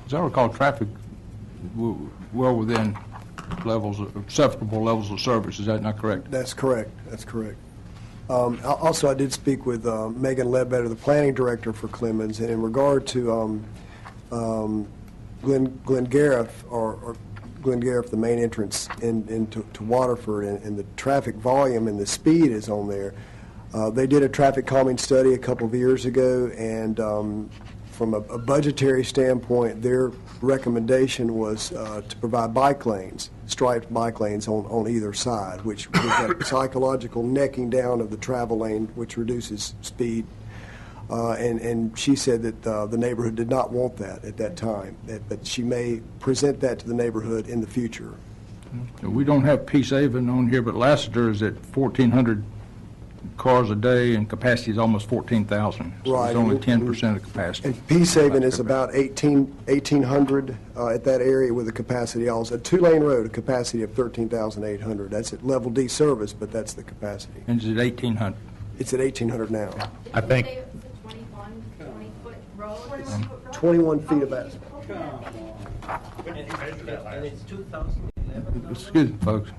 As I recall, traffic well within acceptable levels of service. Is that not correct? That's correct. That's correct. Also, I did speak with Megan Ledbetter, the planning director for Clemens, and in regard to Glen Gariff, or Glen Gariff, the main entrance into Waterford, and the traffic volume and the speed is on there. They did a traffic calming study a couple of years ago, and from a budgetary standpoint, their recommendation was to provide bike lanes, striped bike lanes on either side, which gives that psychological necking down of the travel lane, which reduces speed. And she said that the neighborhood did not want that at that time, but she may present that to the neighborhood in the future. We don't have Peace Haven on here, but Lassiter is at 1,400 cars a day, and capacity is almost 14,000. So Right. It's only 10% of capacity. And Peace Haven is about 1,800 at that area with a capacity also. A two-lane road, a capacity of 13,800. That's at level D service, but that's the capacity. And it's at 1,800. It's at 1,800 now. I think 21 feet of asphalt. And it's 2011. Excuse me, folks.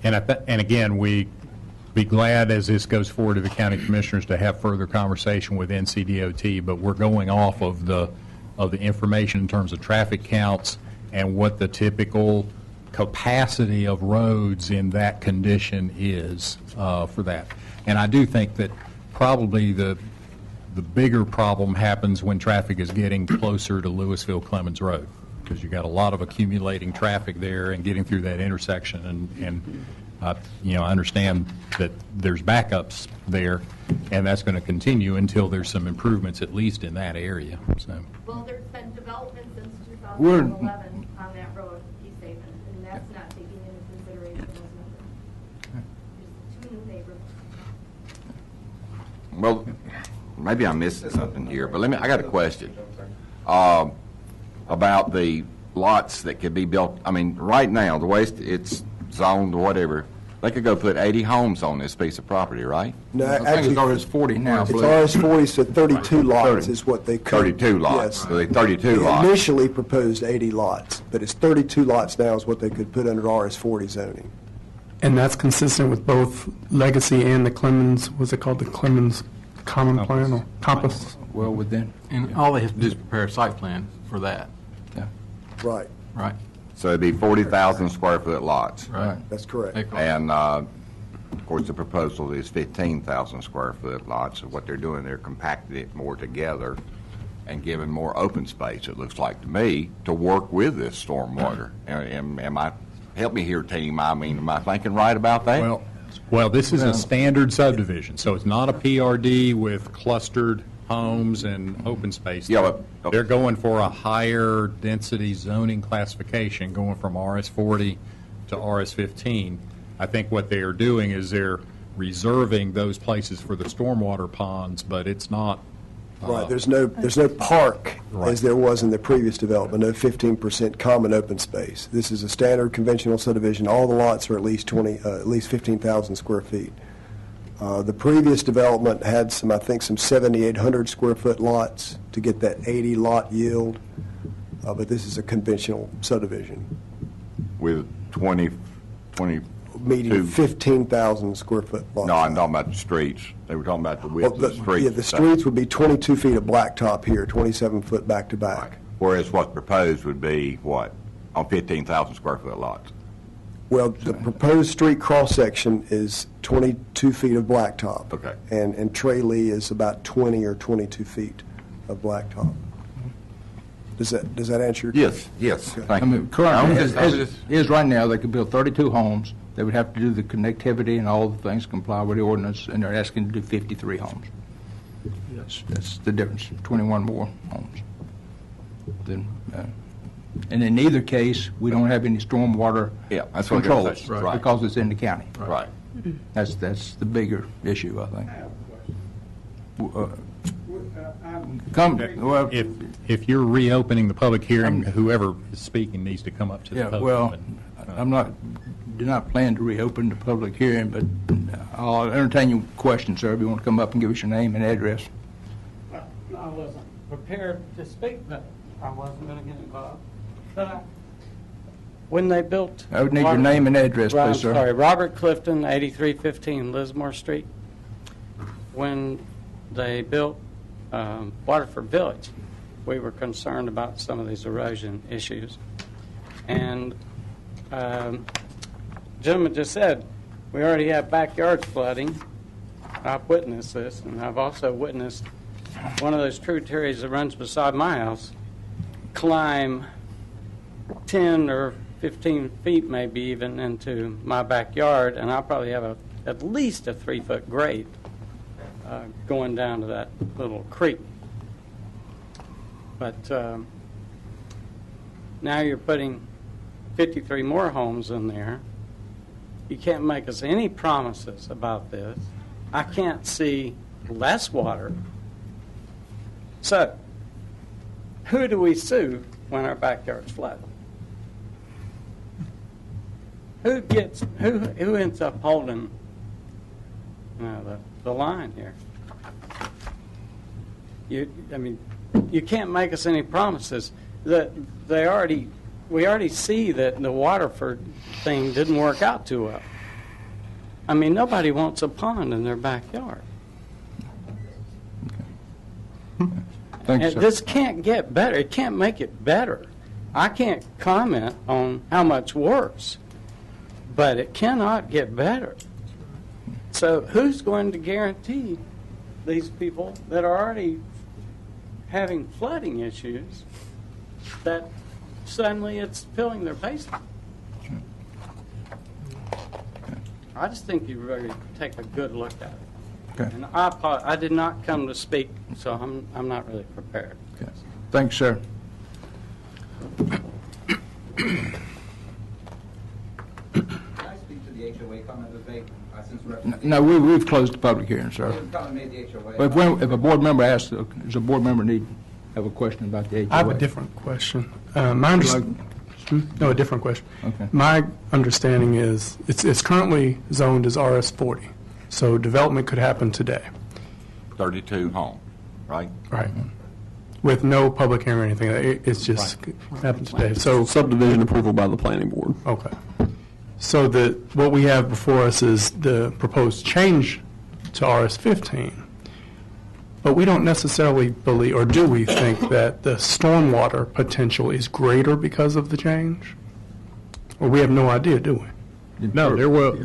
And again, we'd be glad as this goes forward to the county commissioners to have further conversation with NCDOT, but we're going off of the information in terms of traffic counts and what the typical capacity of roads in that condition is for that. And I do think that probably the bigger problem happens when traffic is getting closer to Louisville Clemens Road, because you got a lot of accumulating traffic there and getting through that intersection. And I understand that there's backups there, and that's going to continue until there's some improvements, at least in that area. So. Well, there's been development since 2011 on that road, East Haven, and that's not taking into consideration those numbers. There's 2 new neighborhoods. Well, maybe I'm missing something here, but I got a question about the lots that could be built. I mean, right now, the way it's zoned or whatever, they could go put 80 homes on this piece of property, right? No, I think actually, it's RS40 now. It's RS40, so 32 lots is what they could. 32 lots. Yes. So they 32 They lots. initially proposed 80 lots, but it's 32 lots now is what they could put under RS40 zoning. And that's consistent with both Legacy and the Clemens, what's it called, the Clemens Common Plan or Compass? Well, within. And all they have to do is prepare a site plan for that. Yeah. Right. Right. So it'd be 40,000 square foot lots. Right. That's correct. And, of course, the proposal is 15,000 square foot lots. So what they're doing, they're compacting it more together and giving more open space, it looks like to me, to work with this stormwater. Am I, help me here, team, I mean, am I thinking right about that? Well, this is a standard subdivision, so it's not a PRD with clustered homes and open space. Yeah, but they're going for a higher density zoning classification, going from RS40 to RS15. I think what they are doing is they're reserving those places for the stormwater ponds, but it's not. Right, there's no park as there was in the previous development, no 15% common open space. This is a standard conventional subdivision. All the lots are at least 15,000 square feet. The previous development had some 7,800 square foot lots to get that 80 lot yield, but this is a conventional subdivision. With 20 Meeting 15,000 square foot lots. No, I'm talking about the streets. They were talking about the width of the streets. Yeah, the streets would be 22 feet of blacktop here, 27 foot back to back. Whereas what's proposed would be, what, on 15,000 square foot lots? Well, the proposed street cross-section is 22 feet of blacktop. Okay. And Trey Lee is about 20 or 22 feet of blacktop. Does that answer your question? Yes. Okay. Thank I you. mean, currently, as is right now, they could build 32 homes. They would have to do the connectivity and all the things, comply with the ordinance, and they're asking to do 53 homes. That's the difference, 21 more homes. And in either case, we don't have any stormwater that's what I'm gonna controls say. Right. because it's in the county. Right. That's the bigger issue, I think. Well, If you're reopening the public hearing, whoever is speaking needs to come up to the yeah, podium. well, do not plan to reopen the public hearing, but I'll entertain your questions, sir, if you want to come up and give us your name and address. I wasn't prepared to speak, but I wasn't going to get involved. When they built... I would need your name and address, Right, please, sir. I'm sorry, Robert Clifton, 8315 Lismore Street. When they built Waterford Village, we were concerned about some of these erosion issues. And gentleman just said, we already have backyard flooding. I've witnessed this, and I've also witnessed one of those tributaries that runs beside my house climb 10 or 15 feet, maybe even, into my backyard, and I probably have at least a 3-foot grade going down to that little creek. But now you're putting 53 more homes in there. You can't make us any promises about this. I can't see less water. So, who do we sue when our backyard's flooded? Who ends up holding the line here? You can't make us any promises. That we already see that the Waterford thing didn't work out too well. I mean, nobody wants a pond in their backyard. Thank you, sir. This can't get better. It can't make it better. I can't comment on how much worse, but it cannot get better. So who's going to guarantee these people that are already having flooding issues that suddenly it's filling their basement? I just think you really take a good look at it. Okay. And I did not come to speak, so I'm not really prepared. Okay. Thanks, sir. Can I speak to the HOA comment that they, since we're... No, we've closed the public hearing, sir. Comment made the HOA. But if a board member asks, does a board member have a question about the HOA? I have a different question. No, a different question. Okay. My understanding is it's currently zoned as RS40, so development could happen today. 32 home, right? Right. With no public hearing or anything. It's just happens today. So subdivision approval by the planning board. Okay. So what we have before us is the proposed change to RS15. But we don't necessarily believe, or do we think, that the stormwater potential is greater because of the change? Or we have no idea, do we? No, there will,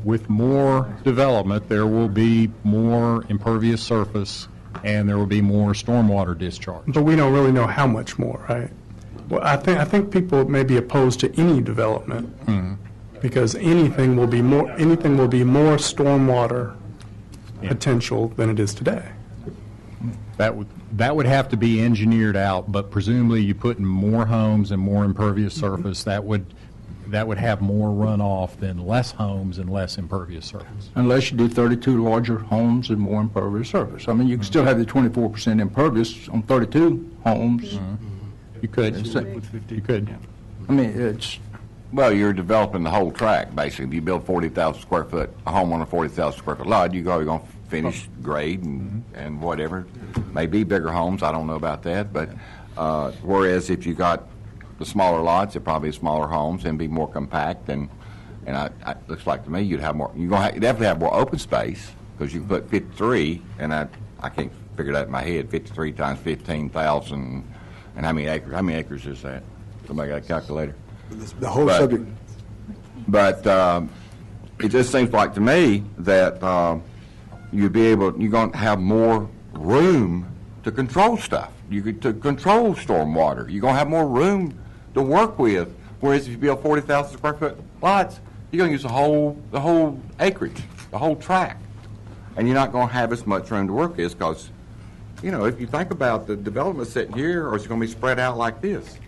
with more development, there will be more impervious surface, and there will be more stormwater discharge. But we don't really know how much more, right? Well, I think people may be opposed to any development because anything will be more stormwater potential than it is today. That would have to be engineered out, but presumably you put in more homes and more impervious surface, that would have more runoff than less homes and less impervious surface. Unless you do 32 larger homes and more impervious surface. I mean, you can still have the 24% impervious on 32 homes. You could. You could. I mean, it's... Well, you're developing the whole tract, basically. If you build 40,000 square foot, a home on a 40,000 square foot lot, you're going to finish grade and whatever. Maybe bigger homes, I don't know about that. But whereas if you got the smaller lots, it probably smaller homes and be more compact. And it looks like to me you'd have more. You're going to definitely have more open space because you can put 53, and I can't figure that in my head. 53 times 15,000, and how many acres? How many acres is that? Somebody got a calculator? The whole subject. But it just seems like to me that you're going to have more room to control stuff. To control stormwater. You're going to have more room to work with. Whereas if you build 40,000 square foot lots, you're going to use the whole acreage, the whole tract, and you're not going to have as much room to work with because, if you think about the development sitting here, or it's going to be spread out like this.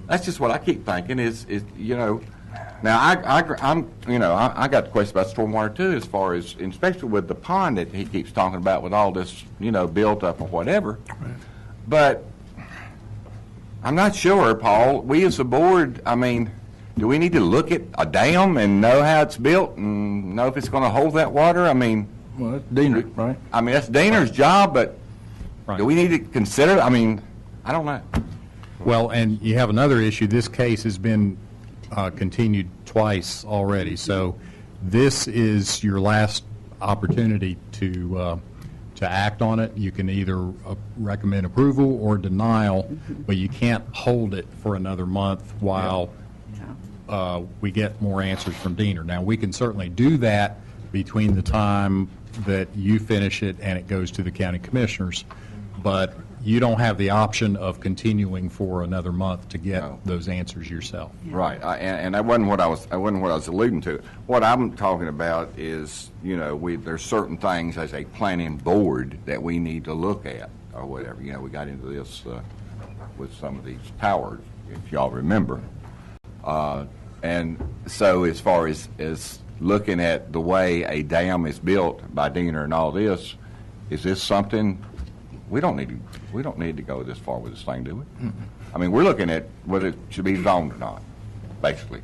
That's just what I keep thinking is Now I got the question about stormwater too, as far as especially with the pond that he keeps talking about with all this built up or whatever. Right. But I'm not sure, Paul. We as a board, do we need to look at a dam and know how it's built and know if it's going to hold that water? Well, that's Diener, right? That's Diener's job, but do we need to consider? I don't know. Well, and you have another issue. This case has been continued twice already, so this is your last opportunity to act on it. You can either recommend approval or denial, but you can't hold it for another month while we get more answers from Diener. Now, we can certainly do that between the time that you finish it and it goes to the county commissioners, but you don't have the option of continuing for another month to get those answers yourself. Right, and that wasn't what I was alluding to. What I'm talking about is, there's certain things as a planning board that we need to look at or whatever. We got into this with some of these towers, if y'all remember. And so as far as looking at the way a dam is built by Diener and all this, is this something? We don't need to go this far with this thing, do we? Mm-hmm. We're looking at whether it should be zoned or not, basically,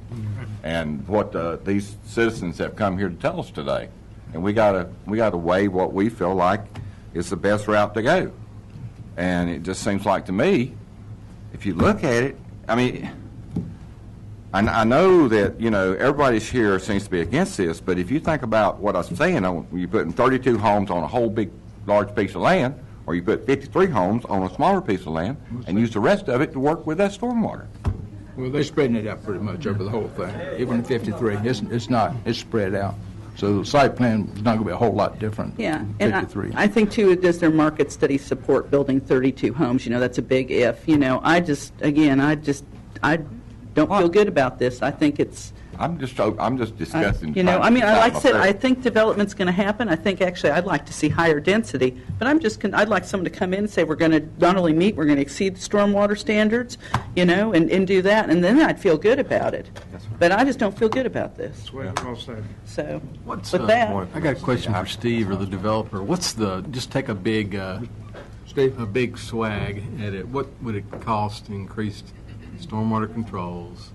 and what these citizens have come here to tell us today, and we gotta weigh what we feel like is the best route to go. And it just seems like to me, if you look at it, I know that everybody's here seems to be against this, but if you think about what I was saying, you're putting 32 homes on a whole big large piece of land. or you put 53 homes on a smaller piece of land and use the rest of it to work with that stormwater. Well, they're spreading it out pretty much over the whole thing, even the 53. It's not. It's spread out. So the site plan is not going to be a whole lot different. Yeah, than and 53. I think too, does their market study support building 32 homes? You know, that's a big if. You know, I don't feel good about this. I think it's. I'm just discussing. You know, I mean, like I said, I I think development's going to happen. I think actually I'd like to see higher density, but I'd like someone to come in and say we're going to not only meet, we're going to exceed the stormwater standards, you know, and do that, and then I'd feel good about it. But I just don't feel good about this. Well said. So, What's with that, I got a question for Steve or the developer. What's just take a big, Steve? a big swag at it. What would it cost to increase stormwater controls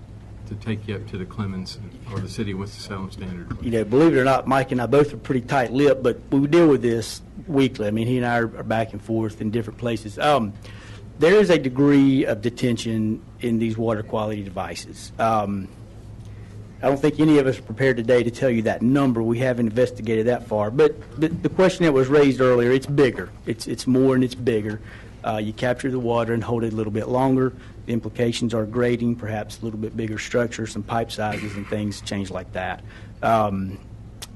to take you up to the Clemens or the city of Winston-Salem standard? You know, believe it or not, Mike and I both are pretty tight-lipped, but we deal with this weekly. I mean, he and I are back and forth in different places. There is a degree of detention in these water quality devices. I don't think any of us are prepared today to tell you that number. We haven't investigated that far. But the question that was raised earlier, it's bigger. It's more and it's bigger. You capture the water and hold it a little bit longer. The implications are grading, perhaps a little bit bigger structure, some pipe sizes and things change like that.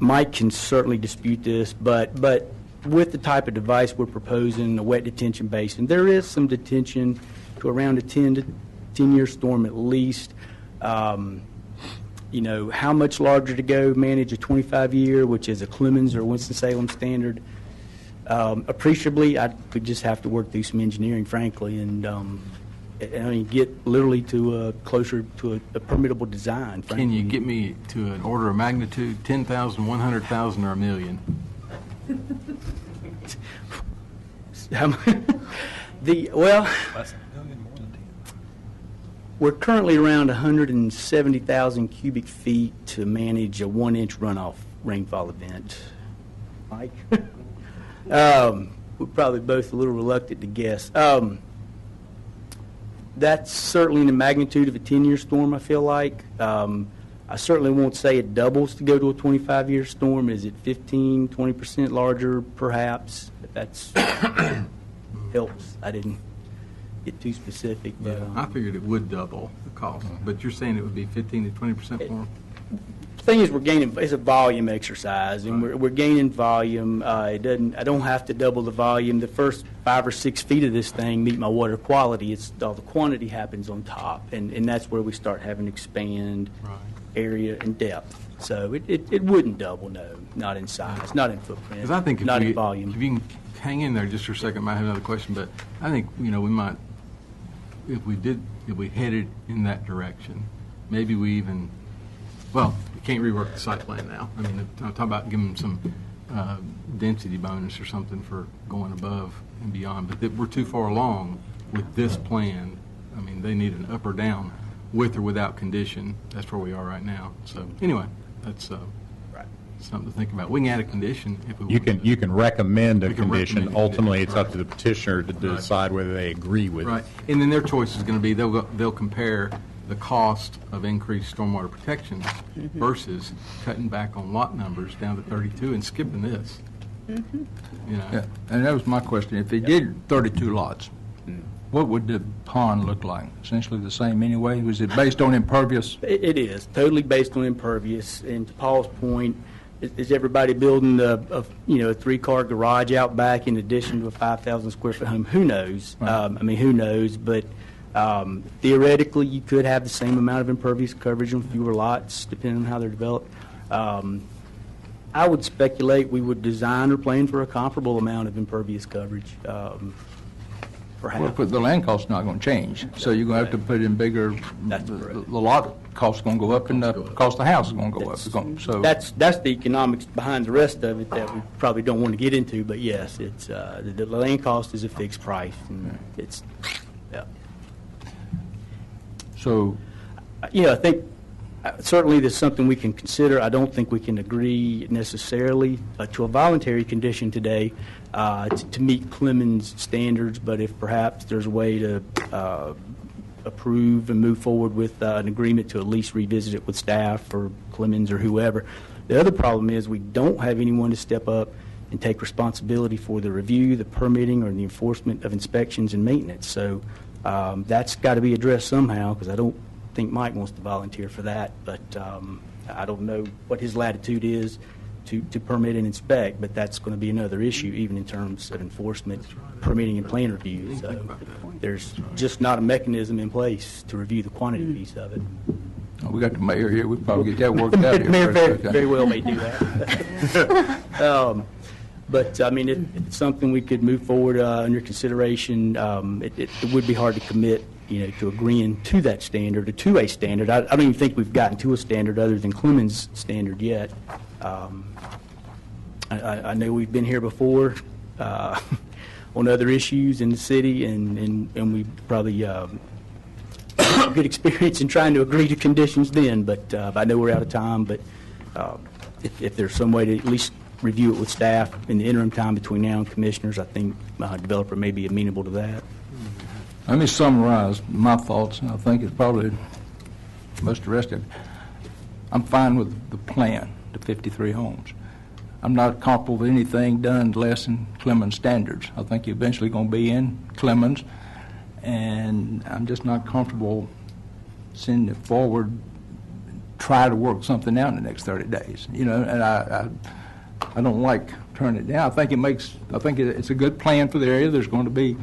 Mike can certainly dispute this, but with the type of device we're proposing, a wet detention basin, there is some detention to around a 10-year storm at least. You know, how much larger to go, manage a 25-year, which is a Clemens or Winston-Salem standard. Appreciably, we just have to work through some engineering, frankly, and I mean, get literally to closer to a permittable design. Frankly. Can you get me to an order of magnitude, 10,000, 100,000, or a million? We're currently around 170,000 cubic feet to manage a 1-inch runoff rainfall event. Mike? We're probably both a little reluctant to guess. That's certainly in the magnitude of a 10-year storm, I feel like. I certainly won't say it doubles to go to a 25-year storm. Is it 15, 20% larger, perhaps? If that's helps. I didn't get too specific. But, I figured it would double the cost, but you're saying it would be 15 to 20% more? The thing is, it's a volume exercise, and we're gaining volume. I don't have to double the volume. The first 5 or 6 feet of this thing meet my water quality. It's all the quantity happens on top, and that's where we start having to expand area and depth. So it wouldn't double, no, not in size, not in footprint, Because I think not in volume. If you can hang in there just for a second, I might have another question, but I think, we might, if we headed in that direction, maybe we even, well, we can't rework the site plan now. I mean, I'm talking about giving them some density bonus or something for going above and beyond, but we're too far along with this plan. I mean, they need an up or down with or without condition. That's where we are right now. So anyway, that's something to think about. We can add a condition if we want. You can recommend a condition. recommend a Ultimately, condition. it's up to the petitioner to decide whether they agree with Right, it. and then their choice is going to be they'll compare the cost of increased stormwater protection versus cutting back on lot numbers down to 32 and skipping this. Yeah, and that was my question. If they did 32 lots, what would the pond look like? Essentially the same anyway? Was it based on impervious? It is totally based on impervious. And to Paul's point, is everybody building a 3-car garage out back in addition to a 5,000 square foot home? Who knows? I mean, who knows? But theoretically, you could have the same amount of impervious coverage on fewer lots, depending on how they're developed. I would speculate we would design or plan for a comparable amount of impervious coverage. Perhaps. Well, but the land cost's not going to change, so you're going to have to put in bigger. The lot cost's going to go up, and the cost of the house is going to go up. So That's the economics behind the rest of it that we probably don't want to get into. But yes, it's the land cost is a fixed price, and it's So, I think certainly there's something we can consider. I don't think we can agree necessarily to a voluntary condition today to meet Clemens standards, but if perhaps there's a way to approve and move forward with an agreement to at least revisit it with staff or Clemens or whoever. The other problem is we don't have anyone to step up and take responsibility for the review, the permitting, or the enforcement of inspections and maintenance. So that's got to be addressed somehow, because I don't think Mike wants to volunteer for that, but I don't know what his latitude is to permit and inspect, but that's going to be another issue, even in terms of enforcement, permitting, and plan review. So there's just not a mechanism in place to review the quantity piece of it. Oh, we got the mayor here. We probably get that worked out here. The mayor first. very well may do that. But, I mean, it's something we could move forward under consideration. It would be hard to commit, to agreeing to that standard, or to a standard. I don't even think we've gotten to a standard other than Clemens' standard yet. I know we've been here before on other issues in the city, and we probably had a good experience in trying to agree to conditions then, but I know we're out of time, but if there's some way to at least review it with staff in the interim time between now and commissioners, I think developer may be amenable to that. Let me summarize my thoughts, and I think it's probably most arrested. I'm fine with the plan, the 53 homes. I'm not comfortable with anything done less than Clemens standards. I think you're eventually going to be in Clemens, and I'm just not comfortable sending it forward, try to work something out in the next 30 days. And I don't like turning it down. I think it's a good plan for the area. There's going to be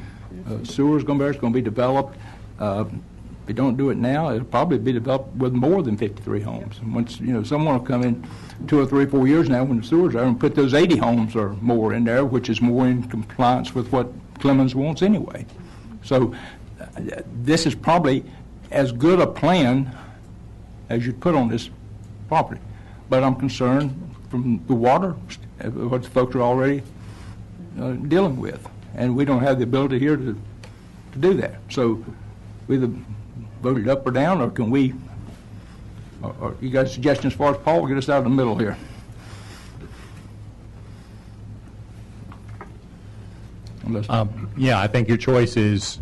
sewers going to be developed. If we don't do it now, it'll probably be developed with more than 53 homes. And once, someone will come in 2 or 3 or 4 years now when the sewers are and put those 80 homes or more in there, which is more in compliance with what Clemens wants anyway. So this is probably as good a plan as you'd put on this property. But I'm concerned from the water, what the folks are already dealing with. And we don't have the ability here to do that. So we either vote it up or down, or can we, or you got a suggestion as far as Paul? Get us out of the middle here. Yeah, I think your choice is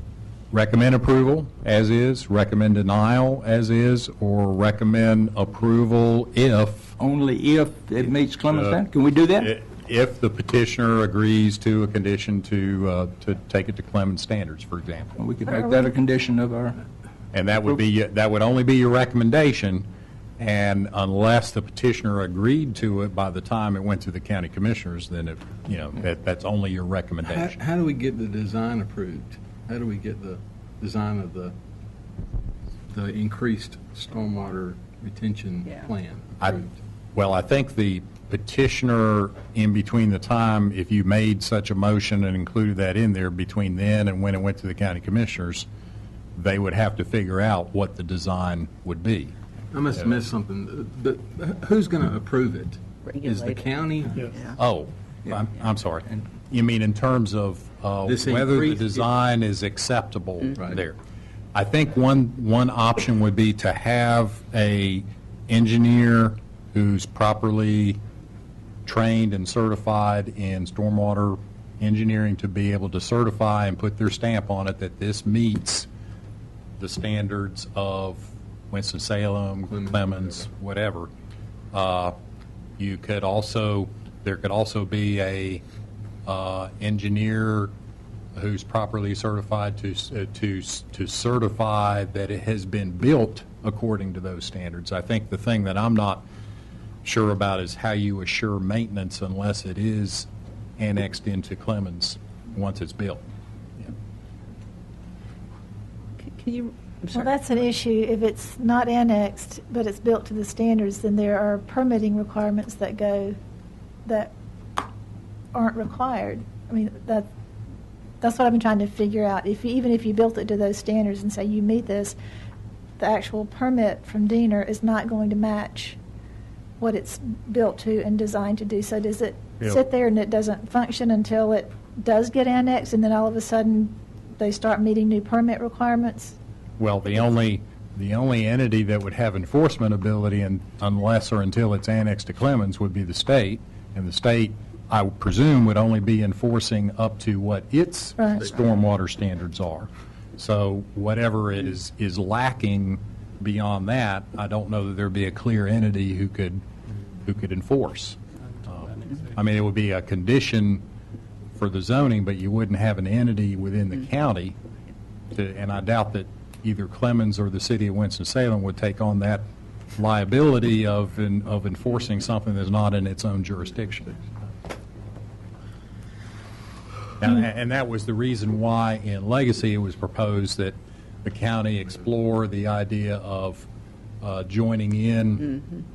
recommend approval as is, recommend denial as is, or recommend approval if... Only if it meets Clemens standard? Can we do that? If the petitioner agrees to a condition to take it to Clemens standards, for example. Well, we could make that a condition of our... And that would only be your recommendation, and unless the petitioner agreed to it by the time it went to the county commissioners, then that's only your recommendation. How do we get the design approved? How do we get the design of the increased stormwater retention plan approved? I think the petitioner, in between the time, if you made such a motion and included that in there, between then and when it went to the county commissioners, they would have to figure out what the design would be. I must have missed something. But who's going to approve it? Is the county? Yes. Oh, I'm sorry. You mean in terms of whether the design is acceptable there? I think one option would be to have a engineer who's properly trained and certified in stormwater engineering to be able to certify and put their stamp on it that this meets the standards of Winston-Salem, Clemens, whatever. There could also be a engineer who's properly certified to certify that it has been built according to those standards. I think the thing that I'm not sure about is how you assure maintenance unless it is annexed into Clemens once it's built. Can you? Well, that's an issue. If it's not annexed, but it's built to the standards, then there are permitting requirements that aren't required. I mean, that's what I've been trying to figure out. Even if you built it to those standards and say you meet this, the actual permit from Diener is not going to match what it's built to and designed to do. So does it sit there and it doesn't function until it does get annexed, and then all of a sudden they start meeting new permit requirements? Well, the only entity that would have enforcement ability, unless or until it's annexed to Clemens, would be the state, and the state, I would presume, would only be enforcing up to what its stormwater standards are. So whatever it is lacking beyond that, I don't know that there'd be a clear entity who could enforce. I mean, it would be a condition for the zoning, but you wouldn't have an entity within the county and I doubt that either Clemens or the city of Winston-Salem would take on that liability of enforcing something that's not in its own jurisdiction. And that was the reason why in Legacy it was proposed that the county explore the idea of joining in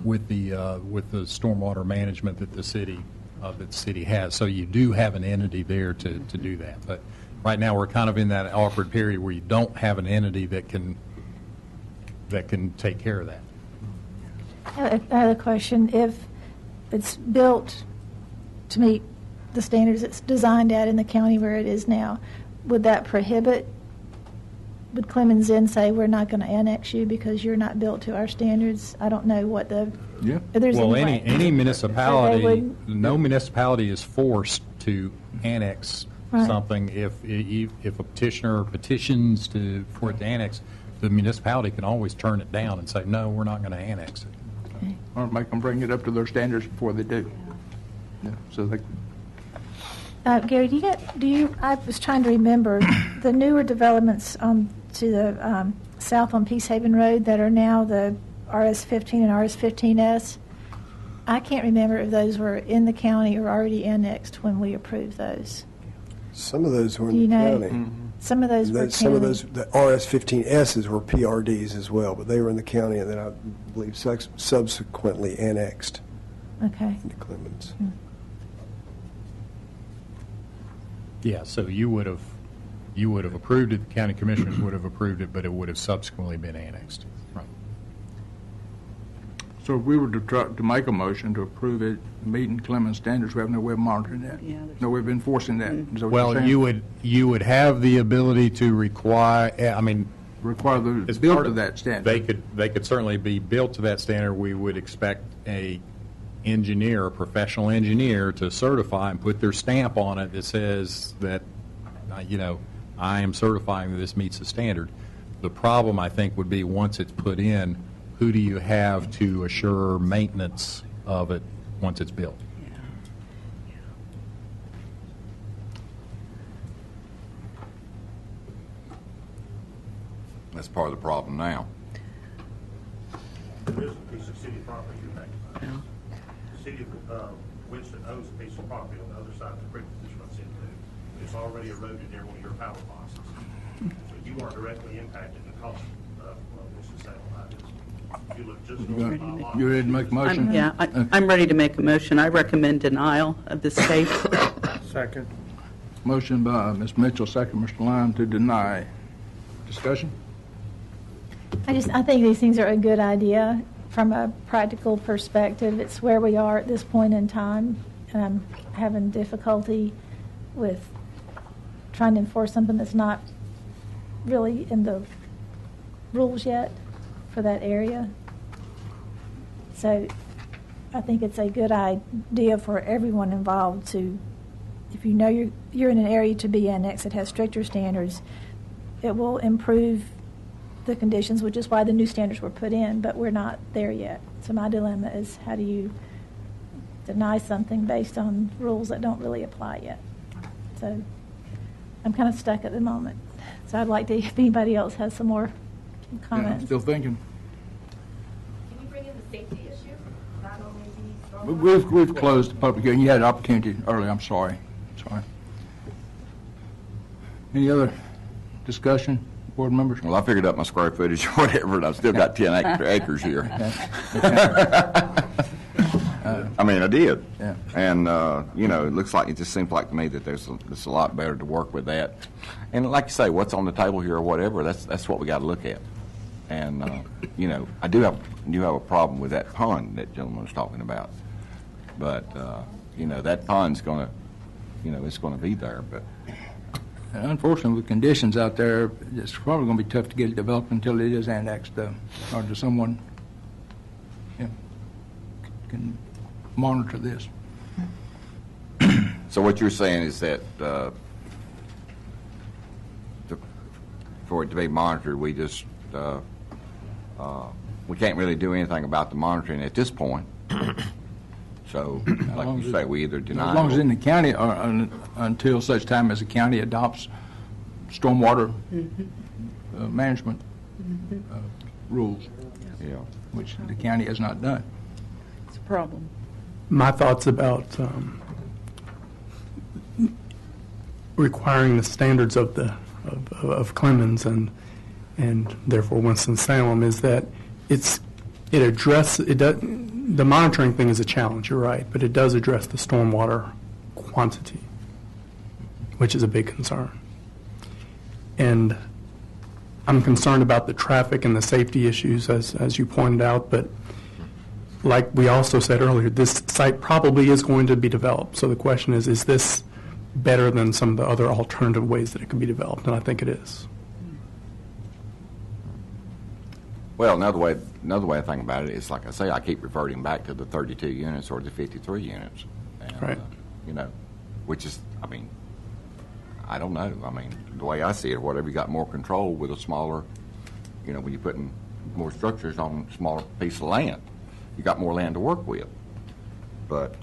with the stormwater management that the city has. So you do have an entity there to do that. But right now we're kind of in that awkward period where you don't have an entity that can take care of that. I have a question. If it's built to meet the standards it's designed at in the county where it is now, would that prohibit, would Clemens then say, we're not going to annex you because you're not built to our standards? I don't know what the... Yeah. Well, any municipality, no municipality is forced to annex something. If a petitioner petitions for it to annex, the municipality can always turn it down and say, no, we're not going to annex it. Okay. Or make them bring it up to their standards before they do. Yeah, so they... Gary, I was trying to remember the newer developments to the south on Peacehaven Road that are now the RS-15 and RS-15S. I can't remember if those were in the county or already annexed when we approved those. Some of those were Do in you the know? county. Mm-hmm. Some of those were Some of county. those, the RS-15Ss were PRDs as well, but they were in the county and then I believe subsequently annexed Okay. into Clemens. Yeah, so you would have approved it, the county commissioners would have approved it, but it would have subsequently been annexed. Right. So if we were to make a motion to approve it, meeting Clemens standards, we have no way of monitoring that. Yeah, No way of enforcing that. Is that what Well, you're saying? you would have the ability to require, require the it's built part to of- that standard. They could certainly be built to that standard. We would expect a professional engineer to certify and put their stamp on it that says that, I am certifying that this meets the standard. The problem, I think, would be once it's put in, who do you have to assure maintenance of it once it's built? That's part of the problem now. There is a piece of city property you're talking about. The city of Winston owns a piece of property on the other side of the creek that this runs into. It's already eroded near one of your power boxes. So you aren't directly impacting the cost of Winston-Salem. You look just north of my lot. You ready to make a motion? I'm ready to make a motion. I recommend denial of this case. Second. Motion by Ms. Mitchell, second Mr. Lyon to deny. Discussion? I think these things are a good idea from a practical perspective. It's where we are at this point in time, and I'm having difficulty with trying to enforce something that's not really in the rules yet for that area. So I think it's a good idea for everyone involved to, if you know you're in an area to be annexed that has stricter standards, it will improve the conditions, which is why the new standards were put in, but we're not there yet. So my dilemma is, how do you deny something based on rules that don't really apply yet? So I'm kind of stuck at the moment. So I'd like to, if anybody else has some more comments. Still thinking. Can you bring in the safety issue? Not only the stormwater? We've closed the public hearing. You had an opportunity earlier. I'm sorry. Any other discussion? Board members? Well, I figured out my square footage or whatever, and I've still got 10 extra acres here. I mean, I did. Yeah. And, it looks like, it just seems like to me that it's a lot better to work with that. And like you say, what's on the table here or whatever, that's what we got to look at. And, I do have a problem with that pond that gentleman was talking about. But, that pond's going to, it's going to be there, but... Unfortunately, with conditions out there, it's probably going to be tough to get it developed until it is annexed, or to someone can monitor this. So what you're saying is that for it to be monitored, we just we can't really do anything about the monitoring at this point. So, like you say, we either deny. As long as it's in the county, or until such time as the county adopts stormwater management rules, which the county has not done. It's a problem. My thoughts about requiring the standards of Clemens and therefore Winston-Salem is that the monitoring thing is a challenge, you're right, but it does address the stormwater quantity, which is a big concern. And I'm concerned about the traffic and the safety issues, as you pointed out, but like we also said earlier, this site probably is going to be developed. So the question is this better than some of the other alternative ways that it can be developed? And I think it is. Well, another way to think about it is, like I say, I keep reverting back to the 32 units or the 53 units. And, right. Which is, I don't know. The way I see it, whatever you got more control with a smaller, when you're putting more structures on a smaller piece of land, you got more land to work with. But,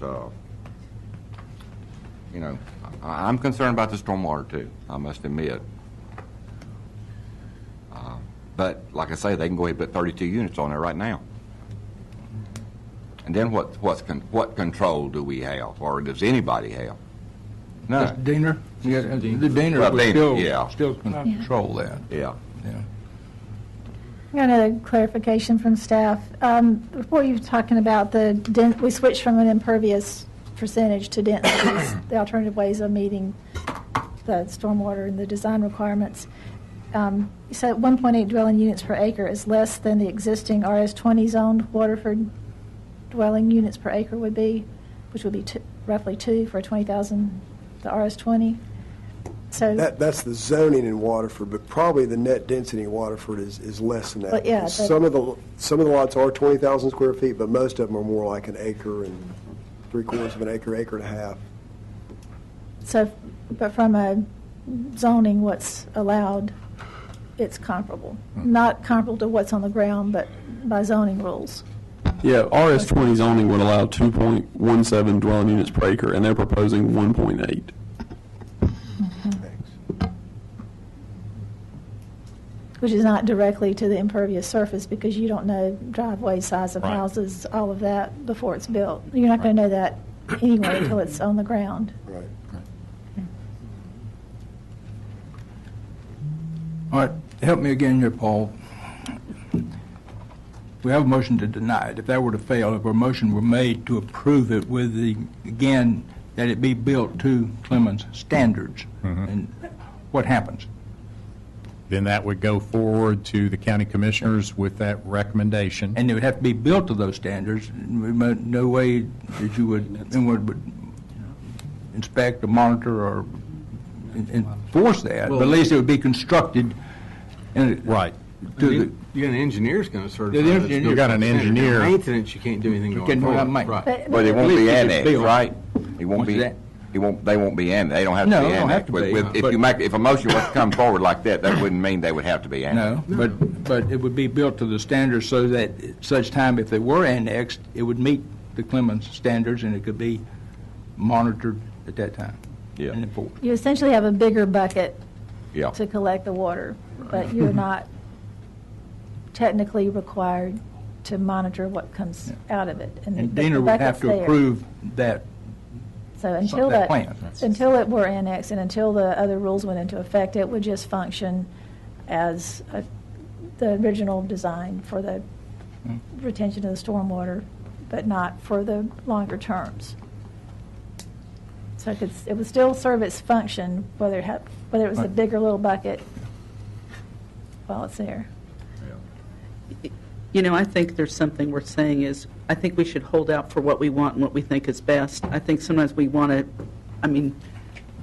I'm concerned about the stormwater too, I must admit. But like I say, they can go ahead and put 32 units on there right now. And then what control do we have, or does anybody have? No. Does Diener? Yeah, the Diener would still control that. Yeah. I got another clarification from staff. Before you were talking about we switched from an impervious percentage to densities, the alternative ways of meeting the stormwater and the design requirements. You said 1.8 dwelling units per acre is less than the existing RS20 zoned Waterford dwelling units per acre would be, which would be roughly 2 for 20,000, the RS20. So that's the zoning in Waterford, but probably the net density in Waterford is less than that. But yeah, some of the lots are 20,000 square feet, but most of them are more like an acre and 3/4 of an acre, acre and a half. So, but from a zoning, what's allowed, it's comparable. Not comparable to what's on the ground, but by zoning rules. Yeah, RS20 zoning would allow 2.17 dwelling units per acre, and they're proposing 1.8. Which is not directly to the impervious surface, because you don't know driveway size of houses, all of that before it's built. You're not going to know that anyway until it's on the ground. Right. All right, help me again here, Paul. We have a motion to deny it. If that were to fail, if a motion were made to approve it with again, that it be built to Clemens standards, and what happens? Then that would go forward to the county commissioners with that recommendation. And it would have to be built to those standards. No way that you would inspect or monitor or enforce that, but at least it would be constructed. Right. You got an engineer's going to certify it. You've got an engineer. Maintenance, you can't do anything going forward. Right. But it won't be annexed, right? It won't be. They won't be annexed. They don't have to be annexed. If a motion was to come forward like that, that wouldn't mean they would have to be annexed. No, but it would be built to the standards so that at such time, if they were annexed, it would meet the Clemens standards and it could be monitored at that time. Yeah. And enforced. You essentially have a bigger bucket Yeah. to collect the water, but you're not technically required to monitor what comes out of it. And Diener would have to approve that. So until that plan. until it were annexed and until the other rules went into effect, it would just function as the original design for the retention of the stormwater, but not for the longer terms. So it would still serve its function, whether it was a bigger little bucket while it's there. I think there's something we're saying is, I think we should hold out for what we want and what we think is best. I think sometimes we want to,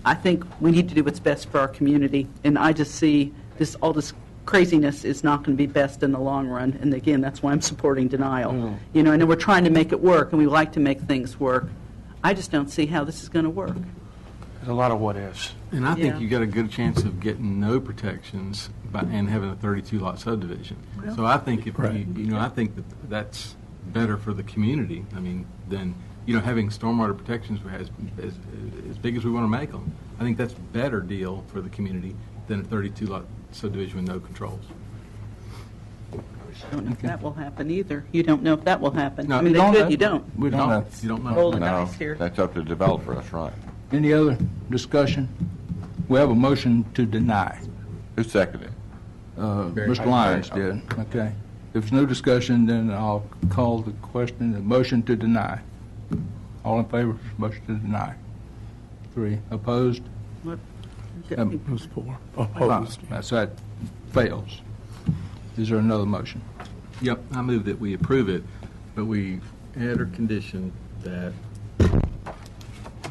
I think we need to do what's best for our community, and I just see all this craziness is not going to be best in the long run, and again, that's why I'm supporting denial. I know we're trying to make it work, and we like to make things work. I just don't see how this is going to work. There's a lot of what-ifs. And I think you got a good chance of getting no protections and having a 32-lot subdivision. So I think I think that's better for the community. Than having stormwater protections as big as we want to make them, I think that's a better deal for the community than a 32-lot subdivision with no controls. I don't know if that will happen either. You don't know if that will happen. No, I mean, you they don't could, know. you don't. We don't know. You don't know. Roll the No, dice here. that's up to the developer, that's right. Any other discussion? We have a motion to deny. Who seconded it? Mr. Lyons did. Okay. If there's no discussion, then I'll call the question, the motion to deny. All in favor, motion to deny. 3. Opposed? What? It was 4. Opposed. That's that fails. Is there another motion? Yep, I move that we approve it, but we add a condition that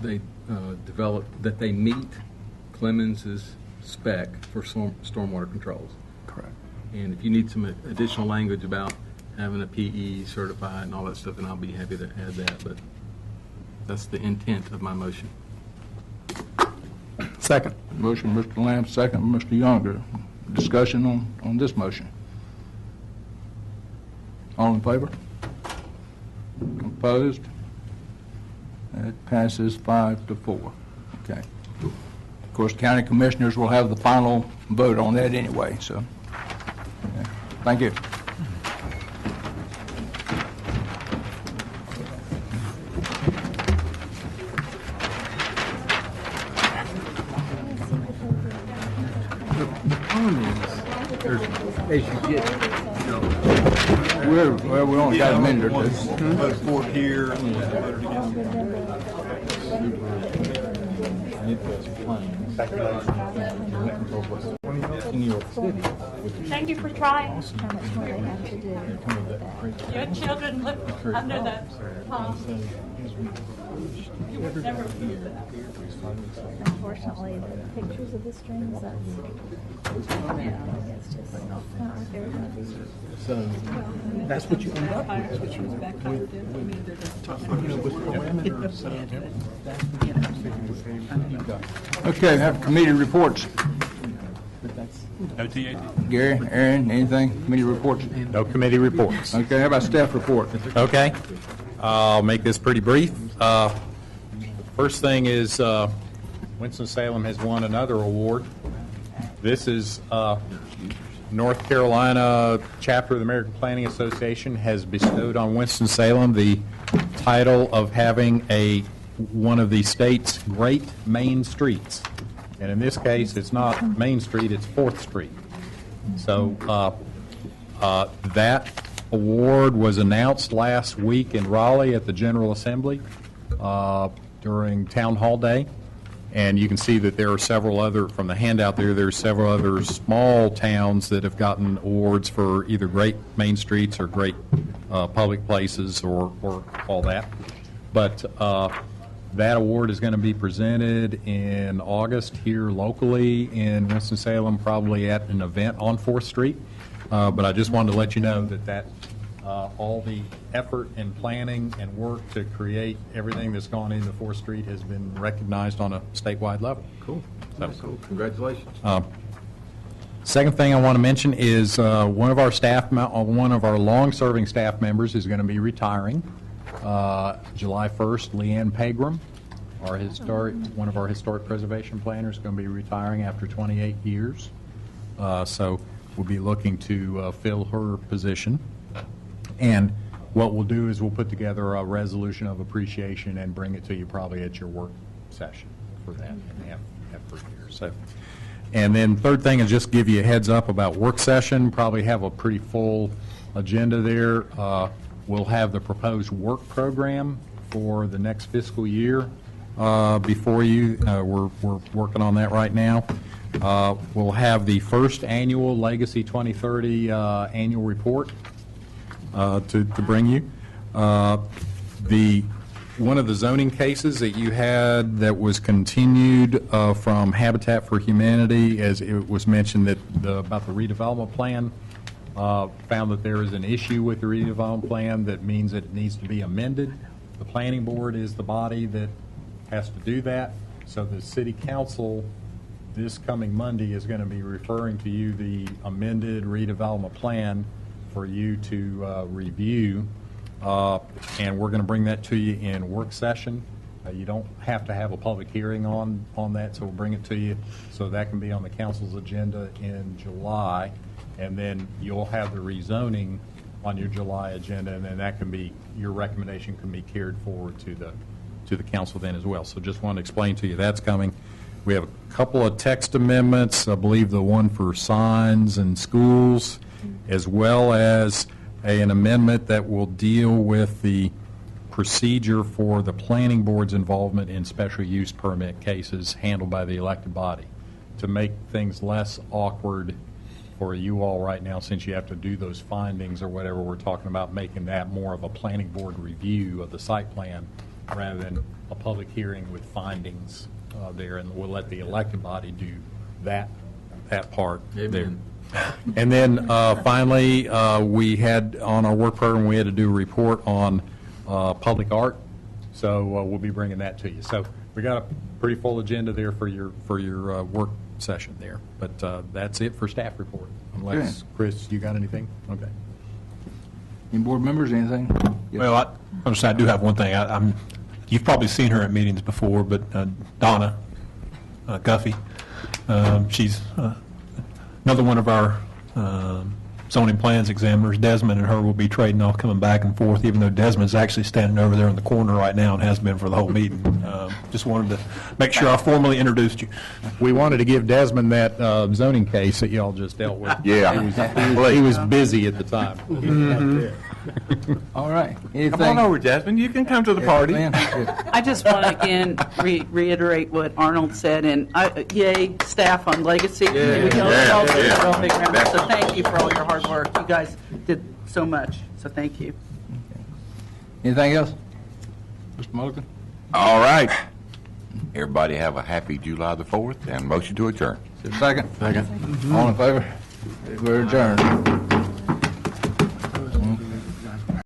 they that they meet Clemens's spec for stormwater controls. Correct. And if you need some additional language about having a PE certified and all that stuff, then I'll be happy to add that, but that's the intent of my motion. Second. Motion, Mr. Lamb, second, Mr. Younger. Discussion on this motion. All in favor? Opposed? It passes 5-4. Okay. Of course, county commissioners will have the final vote on that anyway, so. Okay. Thank you. As you get, we only got a minute or two. vote for it here. In New York City. Thank you for trying. How much more they have to do. Your children live under that palm. You would never believe that. Unfortunately, the pictures of the strings, it's just not like everybody. So that's what you end up with. Okay, have committee reports. No TAT. Gary, Aaron, anything? Committee reports? No committee reports. Okay, how about staff report? Okay. I'll make this pretty brief. First thing is Winston-Salem has won another award. This is North Carolina chapter of the American Planning Association has bestowed on Winston-Salem the title of having one of the state's great main streets. And in this case, it's not Main Street, it's 4th Street. So that award was announced last week in Raleigh at the General Assembly during Town Hall Day. And you can see that there are several other, from the handout there are several other small towns that have gotten awards for either great main streets or great public places or all that. But that award is going to be presented in August here locally in Winston-Salem, probably at an event on 4th Street. But I just wanted to let you know that all the effort and planning and work to create everything that's gone into 4th Street has been recognized on a statewide level. Cool. That's cool. Congratulations. Second thing I want to mention is one of our long-serving staff members is going to be retiring July 1st. Leanne Pegram, one of our historic preservation planners, is going to be retiring after 28 years. So we'll be looking to fill her position. And what we'll do is we'll put together a resolution of appreciation and bring it to you probably at your work session for that effort here. So, and then third thing is just give you a heads up about work session. Probably have a pretty full agenda there. We'll have the proposed work program for the next fiscal year before you. We're working on that right now. We'll have the first annual Legacy 2030 annual report to bring you. One of the zoning cases that you had that was continued from Habitat for Humanity, as it was mentioned that about the redevelopment plan, found that there is an issue with the redevelopment plan that means that it needs to be amended. The planning board is the body that has to do that. So the city council this coming Monday is going to be referring to you the amended redevelopment plan for you to review and we're going to bring that to you in work session. You don't have to have a public hearing on that, so we'll bring it to you. So that can be on the council's agenda in July, and then you'll have the rezoning on your July agenda, and then that can be, your recommendation can be carried forward to the council then as well. So just want to explain to you that's coming. We have a couple of text amendments, I believe the one for signs and schools, as well as an amendment that will deal with the procedure for the planning board's involvement in special use permit cases handled by the elected body, to make things less awkward for you all right now, since you have to do those findings or whatever. We're talking about making that more of a planning board review of the site plan rather than a public hearing with findings there, and we'll let the elected body do that part there. And then finally, we had on our work program, we had to do a report on public art, so we'll be bringing that to you. So we got a pretty full agenda there for your work session there. But that's it for staff report. Unless, Chris, you got anything? Okay. Any board members, anything? Yes. Well, I do have one thing. You've probably seen her at meetings before, but Donna Guffey, she's another one of our zoning plans examiners. Desmond and her will be trading off, coming back and forth, even though Desmond's actually standing over there in the corner right now and has been for the whole meeting. Just wanted to make sure I formally introduced you. We wanted to give Desmond that zoning case that y'all just dealt with. Yeah. He was busy at the time. All right. Come on over, Desmond. You can come to the party. I just want to again reiterate what Arnold said, and yay, staff on Legacy. We know it's all real big members, so thank you for all your hard work. You guys did so much, so thank you. Anything else? Mr. Mulligan? All right. Everybody have a happy July the 4th, and motion to adjourn. Second? Second. All in favor? We're adjourned.